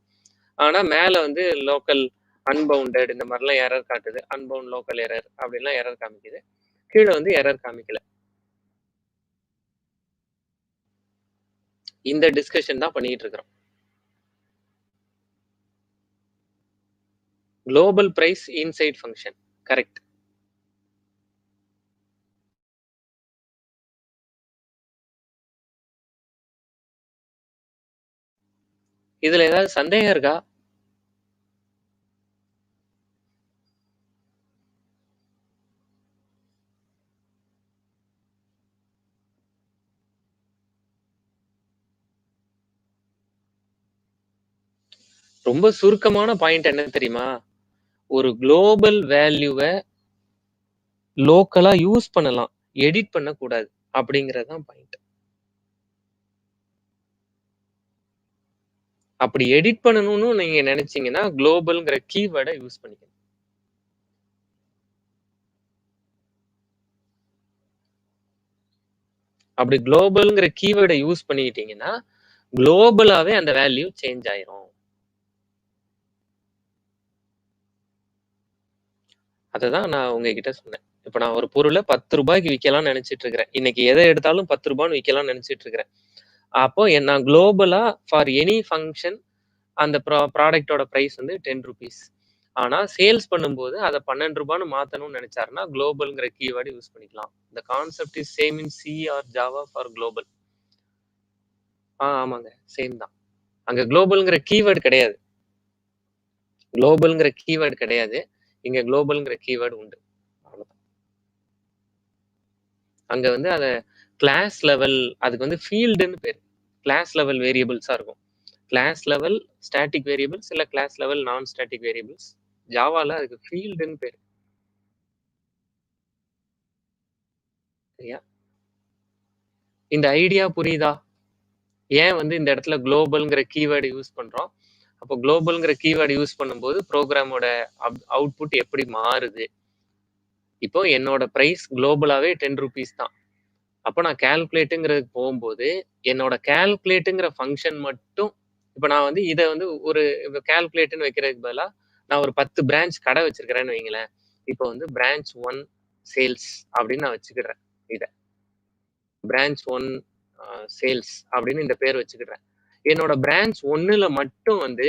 S1: ஆனா மேல வந்து லோக்கல் அன்பவுண்டட் இந்த மாரிலாம் எரர் காட்டுது. அன்பவுண்ட் லோக்கல் எரர் அப்படின்லாம் எரர் காமிக்குது. கீழ வந்து எரர் காமிக்கல. இந்த டிஸ்கஷன் தான் பண்ணிட்டு இருக்கிறோம். Global price inside function. Correct. இதுல ஏதாவது சந்தேகம் இருக்கா? ரொம்ப சுருக்கமான பாயிண்ட் என்ன தெரியுமா? ஒரு குளோபல் வேல்யூவ லோக்கலா யூஸ் பண்ணலாம். எடிட் பண்ணக்கூடாது. அப்படிங்கிறது தான் பாயிண்ட். அப்படி எடிட் பண்ணணும்னு நீங்க நினைச்சீங்கன்னா, குளோபல்ங்கிற கீவேர்ட யூஸ் பண்ணிக்கணும். அப்படி குளோபல்ங்கிற கீவேர்ட யூஸ் பண்ணிக்கிட்டீங்கன்னா, குளோபலாவே அந்த வேல்யூ சேஞ்ச் ஆயிரும். அததான் நான் உங்ககிட்ட சொன்னேன். இப்ப நான் ஒரு பொருள ரூ. 10க்கு விக்கலாம்னு நினைச்சிட்டு இருக்கிறேன். இன்னைக்கு எத எடுத்தாலும் ரூ. 10ன்னு விக்கலாம்னு நினைச்சிட்டு இருக்கிறேன். அப்போ நான் குளோபலா ஃபார் எனி ஃபங்ஷன் அந்த ப்ராடக்ட்டோட பிரைஸ் வந்து ₹10. ஆனா சேல்ஸ் பண்ணும்போது அத ₹12ன்னு மாத்தணும்னு நினைச்சாருன்னா, குளோபல்ங்கிற கீவேர்ட் யூஸ் பண்ணிக்கலாம். The concept is same in C or Java for global. ஆமாங்க. சேம் தான். அங்க குளோபல்ங்கிற கீவேர்ட் கிடையாது. குளோபல்ங்கிற கீவேர்ட் கிடையாது. இங்க குளோபல்ங்கிற கீவேர்ட் உண்டு. அவ்வளவுதான். அங்க வந்து அத கிளாஸ் லெவல் அதுக்கு வந்து ஃபீல்டுன்னு பேரு. கிளாஸ் லெவல் வேரியபிள்ஸா இருக்கும். கிளாஸ் லெவல் ஸ்டாட்டிக் வேரியபிள்ஸ் இல்ல class level non static variables. ஜாவால அதுக்கு ஃபீல்டுன்னு பேரு. சரியா? இந்த ஐடியா புரியுதா? ஏன் வந்து இந்த இடத்துல குளோபல்ங்கிற கீவேர்டு யூஸ் பண்றோம்? அப்போ குளோபல்ங்கிற கீவேர்டு யூஸ் பண்ணும்போது ப்ரோக்ராமோட அவுட்புட் எப்படி மாறுது? இப்போ என்னோட பிரைஸ் குளோபலாவே ₹10 தான். அப்போ நான் கால்குலேட்டுங்கிறதுக்கு போகும்போது, என்னோட கால்குலேட்டுங்கிற ஃபங்ஷன் மட்டும் இப்ப நான் வந்து இத வந்து ஒரு கால்குலேட்ன்னு வைக்கிறதுக்கு பதிலா, நான் ஒரு 10 பிரான்ச் கடை வச்சிருக்கிறேன்னு வைங்களேன். இப்போ வந்து பிரான்ச் 1 சேல்ஸ் அப்படின்னு நான் வச்சுக்கிறேன் இத. பிரான்ச் 1 சேல்ஸ் அப்படின்னு இந்த பேர் வச்சுக்கிறேன். என்னோட பிரான்ச் 1ல மட்டும் வந்து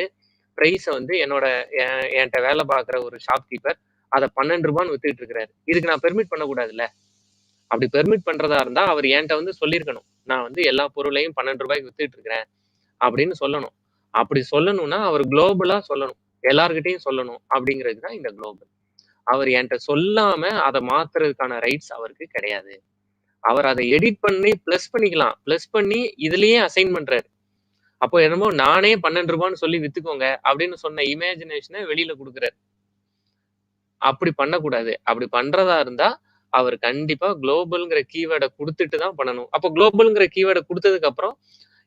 S1: பிரைஸ வந்து என்ட்ட வேலை பார்க்குற ஒரு ஷாப்கீப்பர் அத ₹12ன்னு வித்துட்டு இருக்கிறாரு. இதுக்கு நான் பெர்மிட் பண்ணக்கூடாதுல்ல. அப்படி பெர்மிட் பண்றதா இருந்தா அவர் என்ட்ட வந்து சொல்லியிருக்கணும். நான் வந்து எல்லா பொருளையும் ₹12க்கு வித்துட்டு இருக்கிறேன் அப்படின்னு சொல்லணும். அப்படி சொல்லணும்னா அவர் குளோபலா சொல்லணும். எல்லார்கிட்டயும் சொல்லணும் அப்படிங்கிறது தான் இந்த குளோபல். அவர் என்ட்ட சொல்லாம அத மாத்துறதுக்கான ரைட்ஸ் அவருக்கு கிடையாது. அவர் அத எடிட் பண்ணி பிளஸ் பண்ணிக்கலாம். பிளஸ் பண்ணி இதுலயே அசைன் பண்றாரு. அப்போ என்னமோ நானே ₹12ன்னு சொல்லி வித்துக்கோங்க அப்படின்னு சொன்ன இமேஜினேஷன வெளியில குடுக்குறாரு. அப்படி பண்ணக்கூடாது. அப்படி பண்றதா இருந்தா, அவர் கண்டிப்பா குளோபல்ங்கிற கீவேர்ட குடுத்துட்டு தான் பண்ணணும். அப்போ குளோபல்ங்கிற கீவேர்ட குடுத்ததுக்கு அப்புறம்,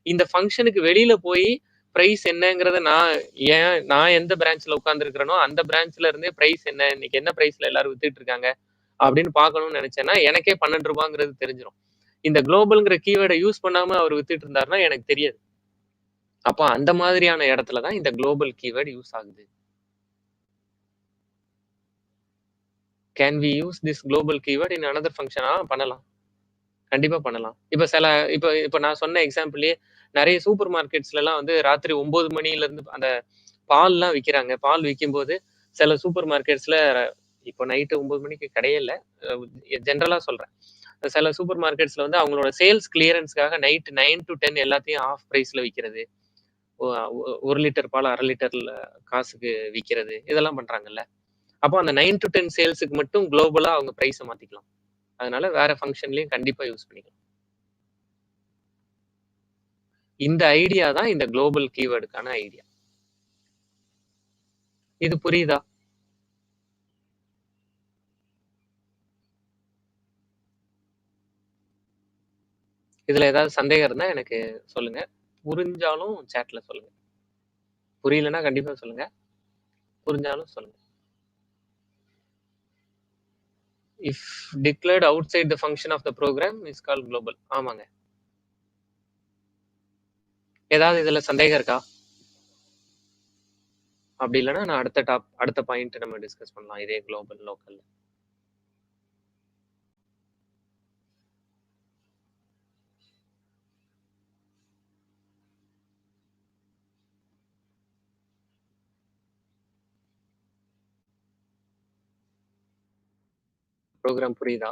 S1: இந்த ஃபங்ஷனுக்கு வெளியில போய் பிரைஸ் என்னங்கிறத நான் எந்த பிரான்ச்ல உட்கார்ந்திருக்கிறேனோ, அந்த பிரான்ச்ல இருந்தே பிரைஸ் என்ன? இன்னைக்கு என்ன பிரைஸ்ல எல்லாரும் வித்துட்டு இருக்காங்க? அப்படின்னு பார்க்கணும்னு நினைச்சேன்னா, எனக்கே ₹12ங்கிறது தெரிஞ்சிரும். இந்த குளோபல்ங்கிற கீவேர்ட யூஸ் பண்ணாம அவர் வித்துட்டு இருந்தாருன்னா எனக்கு தெரியாது. அப்ப அந்த மாதிரியான இடத்துல தான் இந்த குளோபல் கீவேர்ட் யூஸ் ஆகுது. Can we use this global keyword in another function? பண்ணலாம். கண்டிப்பா பண்ணலாம். இப்ப நான் சொன்ன எக்ஸாம்பிள்லயே நெறைய சூப்பர் மார்க்கெட்ஸ்லலாம் வந்து ராத்திரி 9 மணியிலருந்து அந்த பால்லாம் விக்கிறாங்க. பால் விக்கும்போது சில சூப்பர் மார்க்கெட்ஸ்ல இப்போ நைட்டு 9 மணிக்கு கிடையே இல்ல. ஜெனரலா சொல்றேன். சில சூப்பர் மார்க்கெட்ஸ்ல வந்து அவங்களோட சேல்ஸ் கிளியரன்ஸ்க்காக நைட் 9 டூ 10 எல்லாத்தையும் ஆஃப் பிரைஸ்ல விக்கிறது. ஒ ஒ 1 லிட்டர் பால் 1/2 லிட்டர்ல காசுக்கு விக்கிறது. இதெல்லாம் பண்றாங்கல்ல. அப்போ அந்த 9 டூ 10 சேல்ஸ்க்கு மட்டும் குளோபலா அவங்க பிரைஸ மாத்திக்கலாம். அதனால வேற ஃபங்ஷன்லயும் கண்டிப்பா யூஸ் பண்ணிக்கலாம். இந்த ஐடியா தான் இந்த குளோபல் கீவேர்டுக்கான ஐடியா. இது புரியுதா? இதுல ஏதாவது சந்தேகம் இருந்தா எனக்கு சொல்லுங்க. புரிஞ்சாலும் சாட்ல சொல்லுங்க. புரியலன்னா கண்டிப்பா சொல்லுங்க. புரிஞ்சாலும் சொல்லுங்க. If declared outside the function of the program is called global. ஆமாங்க. ஏதாவது இதுல சந்தேகம் இருக்கா? அப்படி இல்லன்னா நான் அடுத்த பாயிண்ட் நம்ம டிஸ்கஸ் பண்ணலாம். இதே குளோபல் லோக்கல்ல. புரோகிராம் புரியுதா?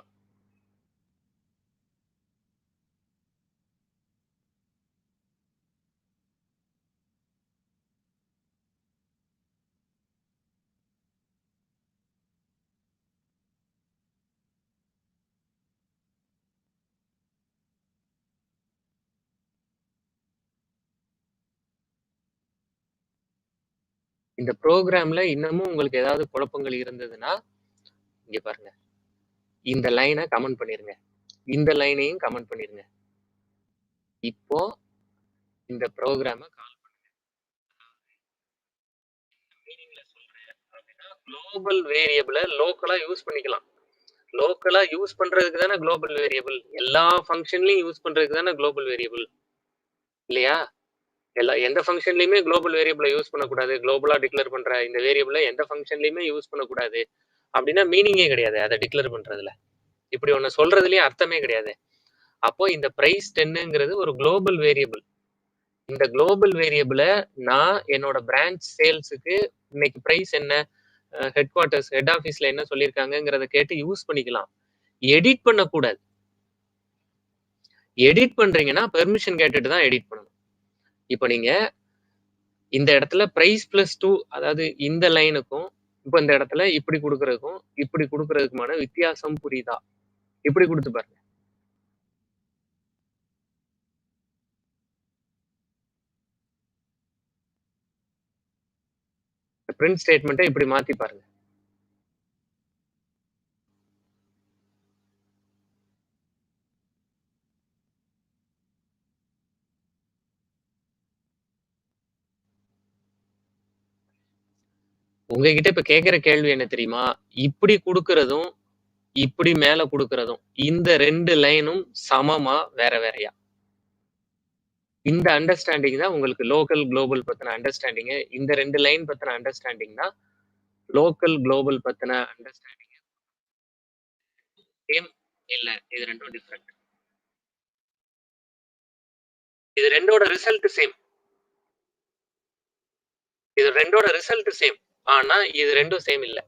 S1: இந்த ப்ரோகிராம்ல இன்னமும் உங்களுக்கு ஏதாவது குழப்பங்கள் இருந்ததுன்னா, இங்க பாருங்க. இந்த லைன கமெண்ட் பண்ணிருங்க. இந்த லைனையும் கமெண்ட் பண்ணிருங்க. இப்போ இந்த ப்ரோகிராம மீனிங்ல சொல்றேன் அப்படின்னா, குளோபல் வேரியபிள லோக்கலா யூஸ் பண்ணிக்கலாம். லோக்கலா யூஸ் பண்றதுக்கு தானே குளோபல் வேரியபிள். எல்லா ஃபங்ஷன்லயும் யூஸ் பண்றதுக்கு தானே குளோபல் வேரியபிள். இல்லையா? எந்த ஃபங்ஷன்லயுமே குளோபல் வேரியபிள யூஸ் பண்ணக்கூடாது. குளோபலா டிக்ளேர் பண்ற இந்த வேரியபிள எந்த ஃபங்ஷன்லயுமே யூஸ் பண்ணக்கூடாது. அப்படின்னா மீனிங்கே கிடையாது. அத டிக்ளேர் பண்றதுல. இப்படி ஒண்ணு சொல்றதுலயே அர்த்தமே கிடையாது. அப்போ இந்த பிரைஸ் 10ங்கிறது ஒரு குளோபல் வேரியபிள். இந்த குளோபல் வேரியபிள நான் என்னோட பிரான்ச் சேல்ஸுக்கு இன்னைக்கு பிரைஸ் என்ன? ஹெட் குவார்ட்டர்ஸ், ஹெட் ஆபீஸ்ல என்ன சொல்லியிருக்காங்கங்கிறத கேட்டு யூஸ் பண்ணிக்கலாம். எடிட் பண்ணக்கூடாது. எடிட் பண்றீங்கன்னா பெர்மிஷன் கேட்டுட்டு தான் எடிட் பண்ணணும். இப்போ நீங்க இந்த இடத்துல பிரைஸ் பிளஸ் 2 அதாவது இந்த லைனுக்கும் இப்போ இந்த இடத்துல இப்படி கொடுக்கறதுக்கும் இப்படி கொடுக்கறதுக்குமான வித்தியாசம் புரியுதா? இப்படி கொடுத்து பாருங்க. பிரிண்ட் ஸ்டேட்மெண்ட்டை இப்படி மாத்தி பாருங்க. உங்ககிட்ட இப்ப கேட்கிற கேள்வி என்ன தெரியுமா? இப்படி குடுக்கறதும், இப்படி மேல குடுக்கறதும், இந்த 2 லைனும் சமமா வேற வேறயா? இந்த அண்டர்ஸ்டாண்டிங் தான் உங்களுக்கு லோக்கல், குளோபல் பத்தின அண்டர்ஸ்டாண்டிங். இந்த 2 லைன் பத்தின அண்டர்ஸ்டாண்டிங் தான் லோக்கல், குளோபல் பத்தின அண்டர்ஸ்டாண்டிங். சேம் இல்ல. இது 2ம் டிஃபரெண்ட். இது 2ஓட ரிசல்ட் சேம். இது 2ஓட ரிசல்ட் சேம். ஆனா இது 2ம் சேம் இல்ல.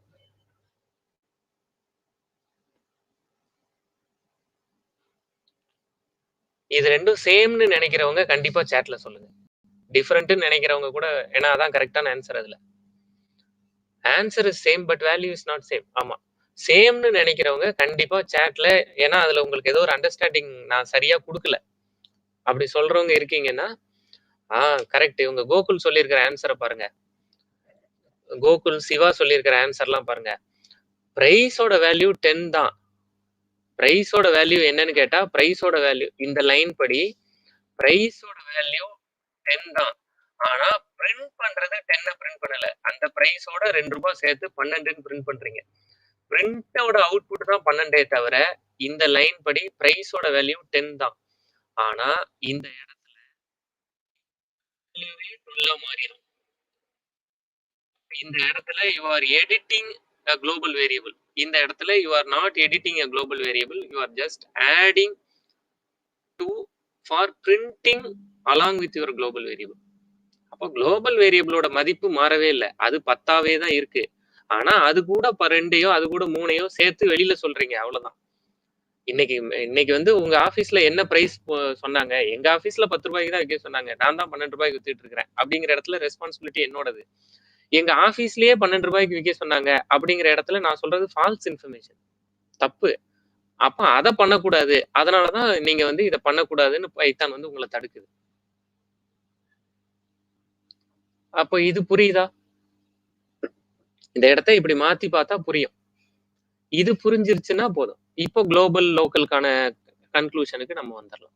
S1: இது 2ம் சேம்ன்னு நினைக்கிறவங்க கண்டிப்பா சாட்ல சொல்லுங்க. டிஃபரெண்ட்ன்னு நினைக்கிறவங்க கூட ஏன்னா அதான் கரெக்ட்டான ஆன்சர் அதுல. Answer is same but value is not same. ஆமா. சேம்ன்னு நினைக்கிறவங்க கண்டிப்பா சாட்ல ஏன்னா அதுல உங்களுக்கு ஏதோ ஒரு அண்டர்ஸ்டாண்டிங் நான் சரியா குடுக்கல. அப்படி சொல்றவங்க இருக்கீங்கன்னா, கரெக்ட். இவங்க கோகுல் சொல்லியிருக்கிற ஆன்சர பாருங்க. கோகுல், சிவா சொல்லியிருக்கிற ஆன்சர்லாம் பாருங்க. பிரைஸோட வேல்யூ 10 தான். பிரைஸோட வேல்யூ என்னன்னு கேட்டா, பிரைஸோட வேல்யூ இந்த லைன் படி பிரைஸோட வேல்யூ 10 தான். ஆனா பிரிண்ட் பண்றது 10 பிரிண்ட் பண்ணல. அந்த பிரைஸோட ரூ. 2 சேர்த்து 12ன்னு பிரிண்ட் பண்றீங்க. பிரிண்டோட அவுட்புட் தான் 12 தவிர, இந்த லைன் படி பிரைஸோட வேல்யூ 10 தான். ஆனா இந்த வேல்யூவே 12 மாறிடும். இந்த இடத்துல you are editing a global variable. இந்த இடத்துல you are not editing a global variable, you are just adding to for printing along with your global variable. அப்போ குளோபல் வேரியபிளோட மதிப்பு மாறவே இல்லை, அது 10ஆவே தான் இருக்கு. ஆனா அது கூட 2ஐயோ அது கூட 3ஐயோ சேர்த்து வெளியில சொல்றீங்க, அவ்வளவுதான். இன்னைக்கு வந்து உங்க ஆபீஸ்ல என்ன பிரைஸ் சொன்னாங்க? எங்க ஆபீஸ்ல 10 ரூபாய்க்கு தான் விற்க சொன்னாங்க, நான் தான் 12 ரூபாய்க்கு வித்துட்டு இருக்கிறேன் அப்படிங்கிற இடத்துல ரெஸ்பான்சிபிலிட்டி என்னோடது. எங்க ஆபீஸ்லயே 12 ரூபாய்க்கு விற்க சொன்னாங்க அப்படிங்கிற இடத்துல நான் சொல்றது ஃபால்ஸ் இன்ஃபர்மேஷன், தப்பு. அப்ப அதை பண்ணக்கூடாது. அதனாலதான் நீங்க வந்து இதை பண்ணக்கூடாதுன்னு பைத்தான் வந்து உங்களை தடுக்குது. அப்போ இது புரியுதா? இந்த இடத்த இப்படி மாத்தி பார்த்தா புரியும். இது புரிஞ்சிருச்சுன்னா போதும். இப்போ குளோபல் லோக்கலுக்கான கன்க்ளூஷனுக்கு நம்ம வந்துடலாம்.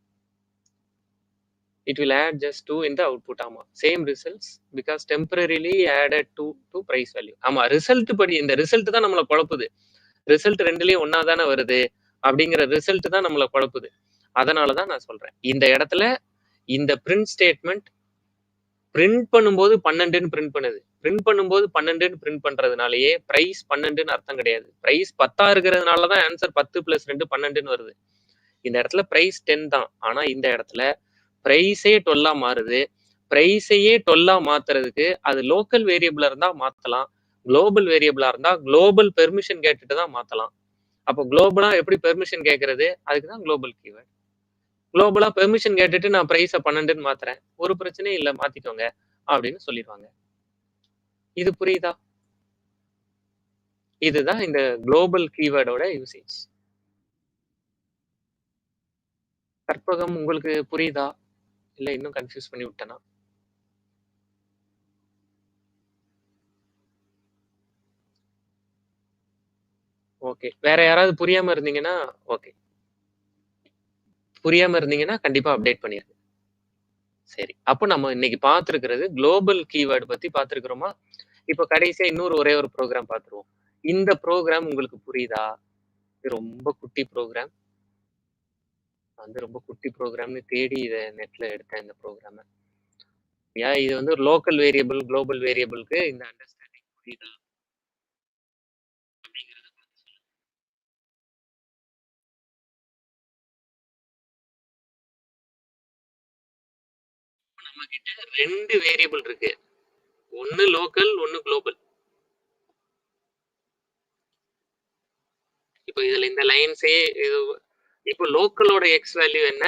S1: It will add just 2 in the output. ஆமா, same results because temporarily added 2 to price value. ஆமா, ரிசல்ட் படி இந்த ரிசல்ட் தான் நம்மளை குழப்புது. ரிசல்ட் ரெண்டுலயும் ஒன்னா தானே வருது அப்படிங்கிற ரிசல்ட் தான் நம்மளை குழப்புது. அதனாலதான் நான் சொல்றேன், இந்த இடத்துல இந்த பிரிண்ட் ஸ்டேட்மெண்ட் பிரிண்ட் பண்ணும்போது 12ன்னு பிரிண்ட் பண்ணுது. பிரிண்ட் பண்ணும்போது 12ன்னு பிரிண்ட் பண்றதுனாலயே பிரைஸ் 12ன்னு அர்த்தம் கிடையாது. பிரைஸ் 10ஆ இருக்கிறதுனாலதான் ஆன்சர் 10 + 2 12ன்னு வருது. இந்த இடத்துல பிரைஸ் 10 தான். ஆனா இந்த இடத்துல பிரைஸே 12ஆ மாறுது. பிரைஸையே 12ஆ மாத்துறதுக்கு அது லோக்கல் வேரியபிளா இருந்தா மாத்தலாம், குளோபல் வேரியபிளா இருந்தா குளோபல் பெர்மிஷன் கேட்டுட்டு தான் மாத்தலாம். அப்போ குளோபலா எப்படி பெர்மிஷன் கேட்கறது? அதுக்குதான் குளோபல் கீவேர்ட். குளோபலா பெர்மிஷன் கேட்டுட்டு நான் பிரைஸ 12ன்னு மாத்துறேன், ஒரு பிரச்சனையும் இல்ல, மாத்திக்கோங்க அப்படின்னு சொல்லிடுவாங்க. இது புரியுதா? இதுதான் இந்த குளோபல் கீவேர்டோட யூசேஜ். கற்பகம், உங்களுக்கு புரியுதா? இல்ல இன்னும் கன்ஃபியூஸ் பண்ணி விட்டனா? ஓகே, வேற யாராவது புரியாம இருந்தீங்கன்னா ஓகே, புரியாம இருந்தீங்கன்னா கண்டிப்பா அப்டேட் பண்ணிருங்க. சரி, அப்போ நம்ம இன்னைக்கு பார்த்திருக்கிறது குளோபல் கீவேர்டு பத்தி பார்த்திருக்கிறோமா? இப்போ கடைசியா இன்னொரு ஒரே ஒரு ப்ரோக்ராம் பார்த்துருவோம். இந்த ப்ரோக்ராம் உங்களுக்கு புரியுதா? இது ரொம்ப குட்டி ப்ரோக்ராம். வந்து ரொம்ப குட்டி ப்ரோக்ராம்னு தேடி இதை நெட்ல எடுத்தேன் இந்த ப்ரோக்ராம. இது வந்து ஒரு லோக்கல் வேரியபிள் குளோபல் வேரியபிளுக்கு இந்த அண்டர்ஸ்டாண்டிங் புரியுதா? நம்ம கிட்ட 2 வேரியபிள் இருக்கு, ஒன்னு லோக்கல் ஒன்னு குளோபல். இப்போ இதுல இந்த லைன்ஸே இப்போ லோக்கலோட எக்ஸ் வேல்யூ என்ன,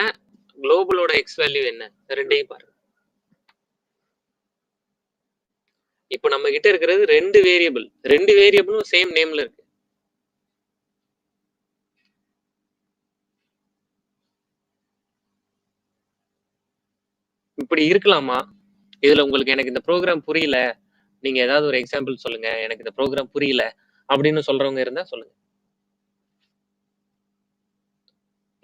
S1: குளோபலோட எக்ஸ் வேல்யூ என்ன, ரெண்டையும் பாருங்க. இப்போ நம்ம கிட்ட இருக்கிறது 2 வேரியபிள், 2 வேரியபிளும் சேம் நேம்ல இருக்கு. இப்படி இருக்கலாமா? இதுல உங்களுக்கு எனக்கு இந்த ப்ரோக்ராம் புரியல, நீங்க ஏதாவது ஒரு எக்ஸாம்பிள் சொல்லுங்க, எனக்கு இந்த ப்ரோக்ராம் புரியல அப்படின்னு சொல்றவங்க இருந்தா சொல்லுங்க.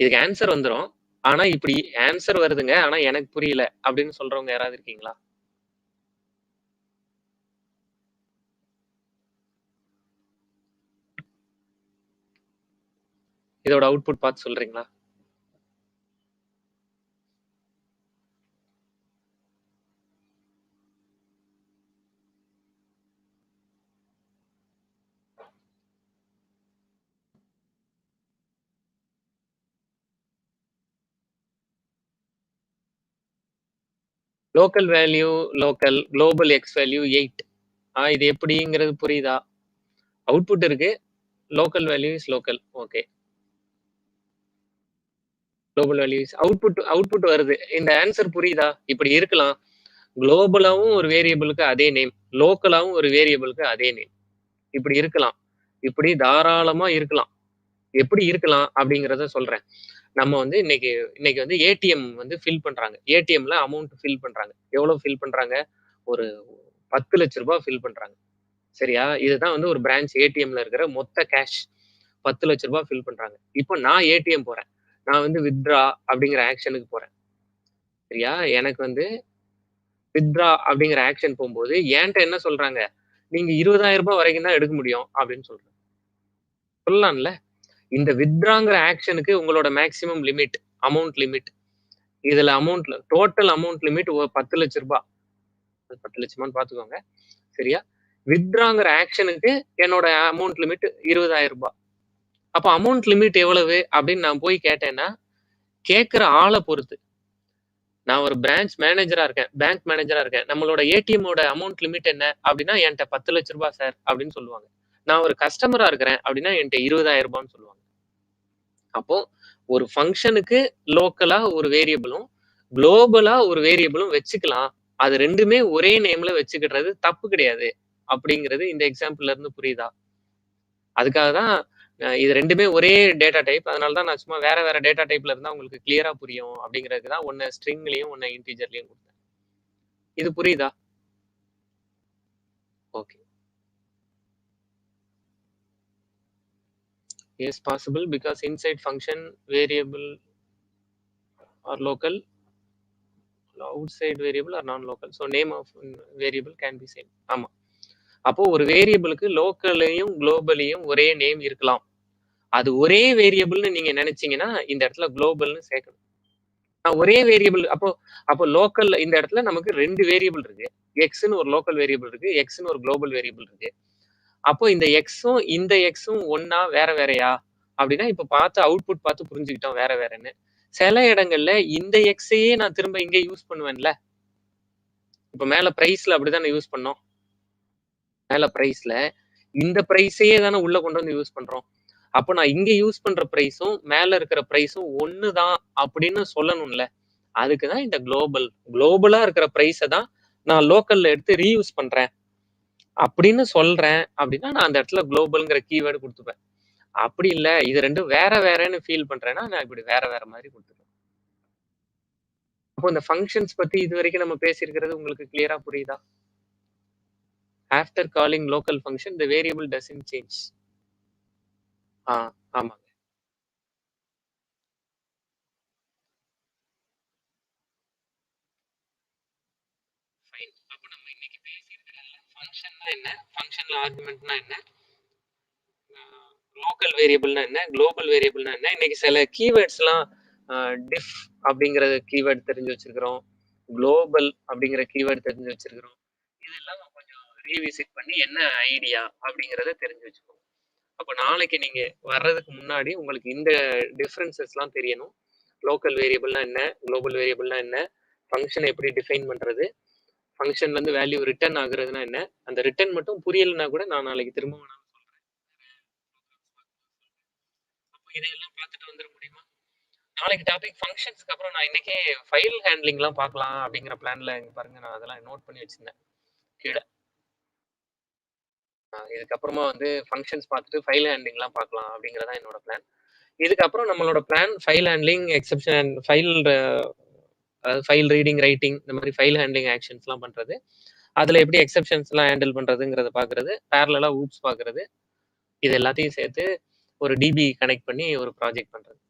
S1: இதுக்கு ஆன்சர் வந்துரும், ஆனா இப்படி ஆன்சர் வருதுங்க ஆனா எனக்கு புரியல அப்படின்னு சொல்றவங்க யாராவது இருக்கீங்களா? இதோட அவுட்புட் பார்த்து சொல்றீங்களா? Local value local, global X value 8. இது எப்படிங்கிறது புரியுதா? அவுட்புட் இருக்கு, local value is local. Okay, global value is output வருது. இந்த ஆன்சர் புரியுதா? இப்படி இருக்கலாம், குளோபலாவும் ஒரு வேரியபிளுக்கு அதே நேம், லோக்கலாவும் ஒரு வேரியபிளுக்கு அதே நேம். இப்படி இருக்கலாம், இப்படி தாராளமா இருக்கலாம். எப்படி இருக்கலாம் அப்படிங்கிறத சொல்றேன். நம்ம வந்து இன்னைக்கு வந்து ஏடிஎம் வந்து ஃபில் பண்றாங்க. ஏடிஎம்ல அமௌண்ட் ஃபில் பண்றாங்க. எவ்வளவு ஃபில் பண்றாங்க? ஒரு 10 லட்ச ரூபாய் ஃபில் பண்றாங்க. சரியா? இதுதான் வந்து ஒரு பிரான்ச் ஏடிஎம்ல இருக்கிற மொத்த கேஷ். 10 லட்ச ரூபாய் ஃபில் பண்றாங்க. இப்போ நான் ஏடிஎம் போறேன். நான் வந்து வித்ட்ரா அப்படிங்கிற ஆக்ஷனுக்கு போறேன். சரியா? எனக்கு வந்து வித்ட்ரா அப்படிங்கிற ஆக்ஷன் போகும்போது என்கிட்ட என்ன சொல்றாங்க? நீங்க 20,000 ரூபாய் வரைக்கும் தான் எடுக்க முடியும் அப்படின்னு சொல்றாங்க. சொல்லலாம்ல? இந்த வித்ட்ராங்கிற ஆக்ஷனுக்கு உங்களோட மேக்ஸிமம் லிமிட், அமௌண்ட் லிமிட். இதுல அமௌண்ட்ல டோட்டல் அமௌண்ட் லிமிட் 10 லட்ச ரூபாய். 10 லட்சமான்னு பாத்துக்கோங்க. சரியா? வித்ட்ராங்கிற ஆக்ஷனுக்கு என்னோட அமௌண்ட் லிமிட் ரூ. 20,000. அப்ப அமௌண்ட் லிமிட் எவ்வளவு அப்படின்னு நான் போய் கேட்டேன்னா, கேட்கிற ஆள பொறுத்து. நான் ஒரு பிரான்ச் மேனேஜரா இருக்கேன். பேங்க் மேனேஜரா இருக்கேன். நம்மளோட ஏடிஎம்மோட அமௌண்ட் லிமிட் என்ன அப்படின்னா, என்ட்ட ரூ. 10,00,000 சார் அப்படின்னு சொல்லுவாங்க. நான் ஒரு கஸ்டமரா இருக்கிறேன் அப்படின்னா, என்ட்ட ரூ. 20,000 சொல்லுவாங்க. அப்போ ஒரு ஃபங்ஷனுக்கு லோக்கலா ஒரு வேரியபிளும், குளோபலா ஒரு வேரியபிளும் வச்சுக்கலாம். அது 2மே ஒரே நேம்ல வச்சுக்கிடுறது தப்பு கிடையாது. அப்படிங்கிறது இந்த எக்ஸாம்பிள்ல இருந்து புரியுதா? அதுக்காக தான் இது 2மே ஒரே டேட்டா டைப். அதனால தான் நான் சும்மா வேற வேற டேட்டா டைப்ல இருந்தா உங்களுக்கு கிளியரா புரியும் அப்படிங்கிறதுக்கு தான் ஒண்ண ஸ்ட்ரிங்லயும், ஒண்ண இன்டிஜர்லயும் குடுத்தேன். இது புரியுதா? Okay. Yes, possible because inside function variable or local, outside variable or non-local. So name of variable can be same. ஆமா. அப்போ ஒரு வேரியபிளுக்கு லோக்கல்லையும் குளோபலையும் ஒரே நேம் இருக்கலாம். அது ஒரே வேரியபிள்னு நீங்க நினைச்சீங்கன்னா இந்த இடத்துல குளோபல்னு சேர்க்கணும். ஒரே வேரியபிள் அப்போ அப்போ லோக்கல் இந்த இடத்துல நமக்கு 2 வேரியபிள் இருக்கு. எக்ஸ்ன்னு ஒரு லோக்கல் வேரியபிள் இருக்கு. எக்ஸ்ன்னு ஒரு குளோபல் வேரியபிள் இருக்கு. அப்போ இந்த எக்ஸும் இந்த எக்ஸும் ஒண்ணா வேற வேறயா? அப்படின்னா இப்ப பார்த்து அவுட்புட் பார்த்து புரிஞ்சுக்கிட்டோம் வேற வேறன்னு. சில இடங்கள்ல இந்த எக்ஸையே நான் திரும்ப இங்க யூஸ் பண்ணுவேன்ல. இப்ப மேல பிரைஸ்ல அப்படிதானே யூஸ் பண்ணோம். மேல பிரைஸ்ல இந்த பிரைஸையே தானே உள்ள கொண்டு வந்து யூஸ் பண்றோம். அப்போ நான் இங்க யூஸ் பண்ற பிரைஸும் மேல இருக்கிற பிரைஸும் ஒண்ணுதான் அப்படின்னு சொல்லணும்ல. அதுக்கு தான் இந்த குளோபலா இருக்கிற பிரைஸ தான் நான் லோக்கல்ல எடுத்து ரீயூஸ் பண்றேன். அப்படின்னு சொல்றேன் அப்படின்னா நான் அந்த இடத்துல குளோபல்ங்கிற கீவேர்டு குடுத்துப்பேன். அப்படி இல்ல இது 2ம் வேற வேறன்னு ஃபீல் பண்றேன்னா நான் இப்படி வேற வேற மாதிரி குடுத்துப்பேன். அப்போ இந்த ஃபங்ஷன்ஸ் பத்தி இதுவரைக்கும் நம்ம பேசியிருக்கிறது உங்களுக்கு கிளியரா புரியுதா? After calling local function the variable doesn't change. ஆமாங்க. ஃபைன். அப்ப நம்ம இன்னைக்கு பேசியிருக்கிறதுல ஃபங்ஷன்னா என்ன? ஃபங்ஷன்ல ஆர்குமெண்ட்னா என்ன? லோக்கல் வேரியபிள்னா என்ன? குளோபல் வேரியபிள்னா என்ன? இன்னைக்கு சில கீவேர்ட்ஸ்லாம் டிஃப் அப்படிங்கிற கீவேர்ட் தெரிஞ்சு வச்சிருக்கிறோம். குளோபல் அப்படிங்கிற கீவேர்ட் தெரிஞ்சு வச்சிருக்கிறோம். இதெல்லாம் கொஞ்சம் ரீவிசிட் பண்ணி என்ன ஐடியா அப்படிங்கிறத தெரிஞ்சு வச்சுக்கோங்க. அப்ப நாளைக்கு நீங்க வர்றதுக்கு முன்னாடி உங்களுக்கு இந்த டிஃபரன்சஸ்லாம் தெரியணும். லோக்கல் வேரியபிள்னா என்ன? குளோபல் வேரியபிள்னா என்ன? ஃபங்ஷனை எப்படி டிஃபைன் பண்றது? ஃபங்ஷன்ல இருந்து வேல்யூ ரிட்டர்ன் ஆகுறதுனா என்ன? அந்த ரிட்டர்ன் மட்டும் புரியலன்னா கூட நான் நாளைக்கு திரும்பவும் நான் சொல்றேன். அப்போ இதையெல்லாம் பார்த்துட்டு வந்துட முடியுமா? நாளைக்கு டாபிக் ஃபங்ஷன்ஸ்க்கு அப்புறம் நான் இன்னைக்கே ஃபைல் ஹேண்ட்லிங்லாம் பார்க்கலாம் அப்படிங்கிற பிளான்ல இங்க பாருங்க நான் அதெல்லாம் நோட் பண்ணி வச்சிருந்தேன் கீழ. இதுக்கப்புறமா வந்து ஃபங்ஷன்ஸ் பார்த்துட்டு ஃபைல் ஹேண்ட்லிங்லாம் பார்க்கலாம் அப்படிங்கிறதா என்னோட பிளான். இதுக்கப்புறம் நம்மளோட பிளான் ஃபைல் ஹேண்ட்லிங், எக்ஸெப்ஷன், அதாவது ஃபைல் ரீடிங், ரைட்டிங் இந்த மாதிரி ஃபைல் ஹேண்ட்லிங் ஆக்ஷன்ஸ்லாம் பண்றது. அதுல எப்படி எக்ஸெப்ஷன்ஸ்லாம் ஹேண்டில் பண்றதுங்கிறத பார்க்கறது, பேரலலா ஊப்ஸ் பார்க்கறது, இது எல்லாத்தையும் சேர்த்து ஒரு டிபி கனெக்ட் பண்ணி ஒரு ப்ராஜெக்ட் பண்றது.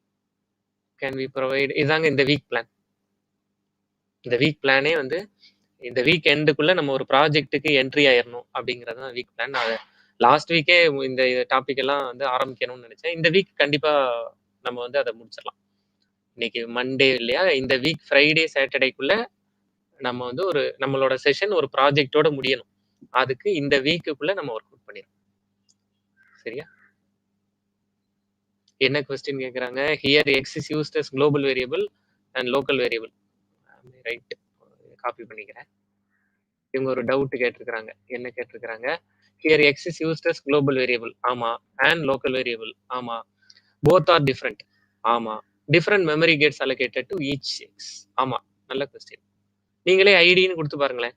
S1: கேன் வி ப்ரொவைட் இதாங்க இந்த வீக் பிளான். இந்த வீக் பிளானே வந்து இந்த வீக் எண்டுக்குள்ள நம்ம ஒரு ப்ராஜெக்ட்டுக்கு என்ட்ரி ஆயிரணும் அப்படிங்கிறது தான் வீக் பிளான். நான் லாஸ்ட் வீக்கே இந்த டாபிக் எல்லாம் வந்து ஆரம்பிக்கணும்னு நினைச்சேன். இந்த வீக் கண்டிப்பா நம்ம வந்து அதை முடிச்சிடலாம். இன்னைக்கு மண்டே இல்லையா? இந்த வீக் ஃப்ரைடே, சாட்டர்டேக்குள்ள நம்ம வந்து ஒரு நம்மளோட செஷன் ஒரு ப்ராஜெக்டோட முடியணும். அதுக்கு இந்த வீக்குக்குள்ள நம்ம ஒர்க் அவுட் பண்ணிடணும். சரியா? என்ன கொஸ்டின் கேட்குறாங்க? Here x is used as global variable and local variable. Right, copy பண்ணிக்கிறேன். இவங்க ஒரு டவுட் கேட்டிருக்கிறாங்க. என்ன கேட்டிருக்கிறாங்க? Here x is used as global variable. ஆமா. And local variable. ஆமா. Both are different. ஆமா. Different memory gets allocated to each x. ஆமா. நல்ல கொஸ்டின். நீங்களே ஐடின்னு கொடுத்து பாருங்களேன்.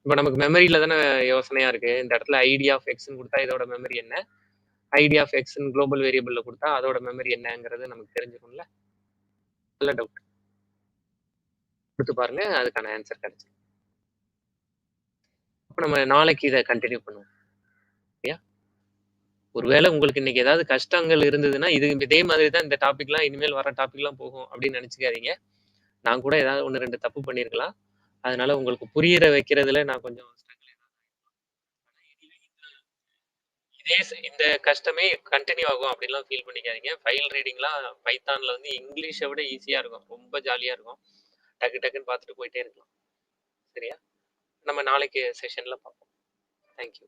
S1: இப்போ நமக்கு மெமரியில தானே யோசனையா இருக்கு. இந்த இடத்துல ஐடி ஆஃப் எக்ஸ்ன்னு கொடுத்தா இதோட மெமரி என்ன, ஐடி ஆஃப் எக்ஸ்ன்னு குளோபல் வேரியபிள்ல கொடுத்தா அதோட மெமரி என்னங்கிறது நமக்கு தெரிஞ்சிருக்கும்ல. நல்ல டவுட். கொடுத்து பாருங்க, அதுக்கான ஆன்சர் கிடைச்சிடும். அப்போ நம்ம நாளைக்கு இதை கண்டினியூ பண்ணுவோம். சரியா? ஒருவேளை உங்களுக்கு இன்னைக்கு ஏதாவது கஷ்டங்கள் இருந்ததுன்னா இது இதே மாதிரி தான் இந்த டாபிக்லாம் இனிமேல் வர டாபிக்லாம் போகும் அப்படின்னு நினைச்சுக்காதீங்க. நான் கூட ஏதாவது 1, 2 தப்பு பண்ணியிருக்கலாம். அதனால உங்களுக்கு புரியற வைக்கிறதுல நான் கொஞ்சம் இந்த கஷ்டமே கண்டினியூ ஆகும் அப்படின்லாம் ஃபீல் பண்ணிக்காதீங்க. ஃபைல் ரீடிங்லாம் பைத்தான்ல வந்து இங்கிலீஷை விட ஈஸியா இருக்கும். ரொம்ப ஜாலியா இருக்கும். டக்கு டக்குன்னு பார்த்துட்டு போயிட்டே இருக்கலாம். சரியா? நம்ம நாளைக்கு செஷன்ல பார்ப்போம். Thank you.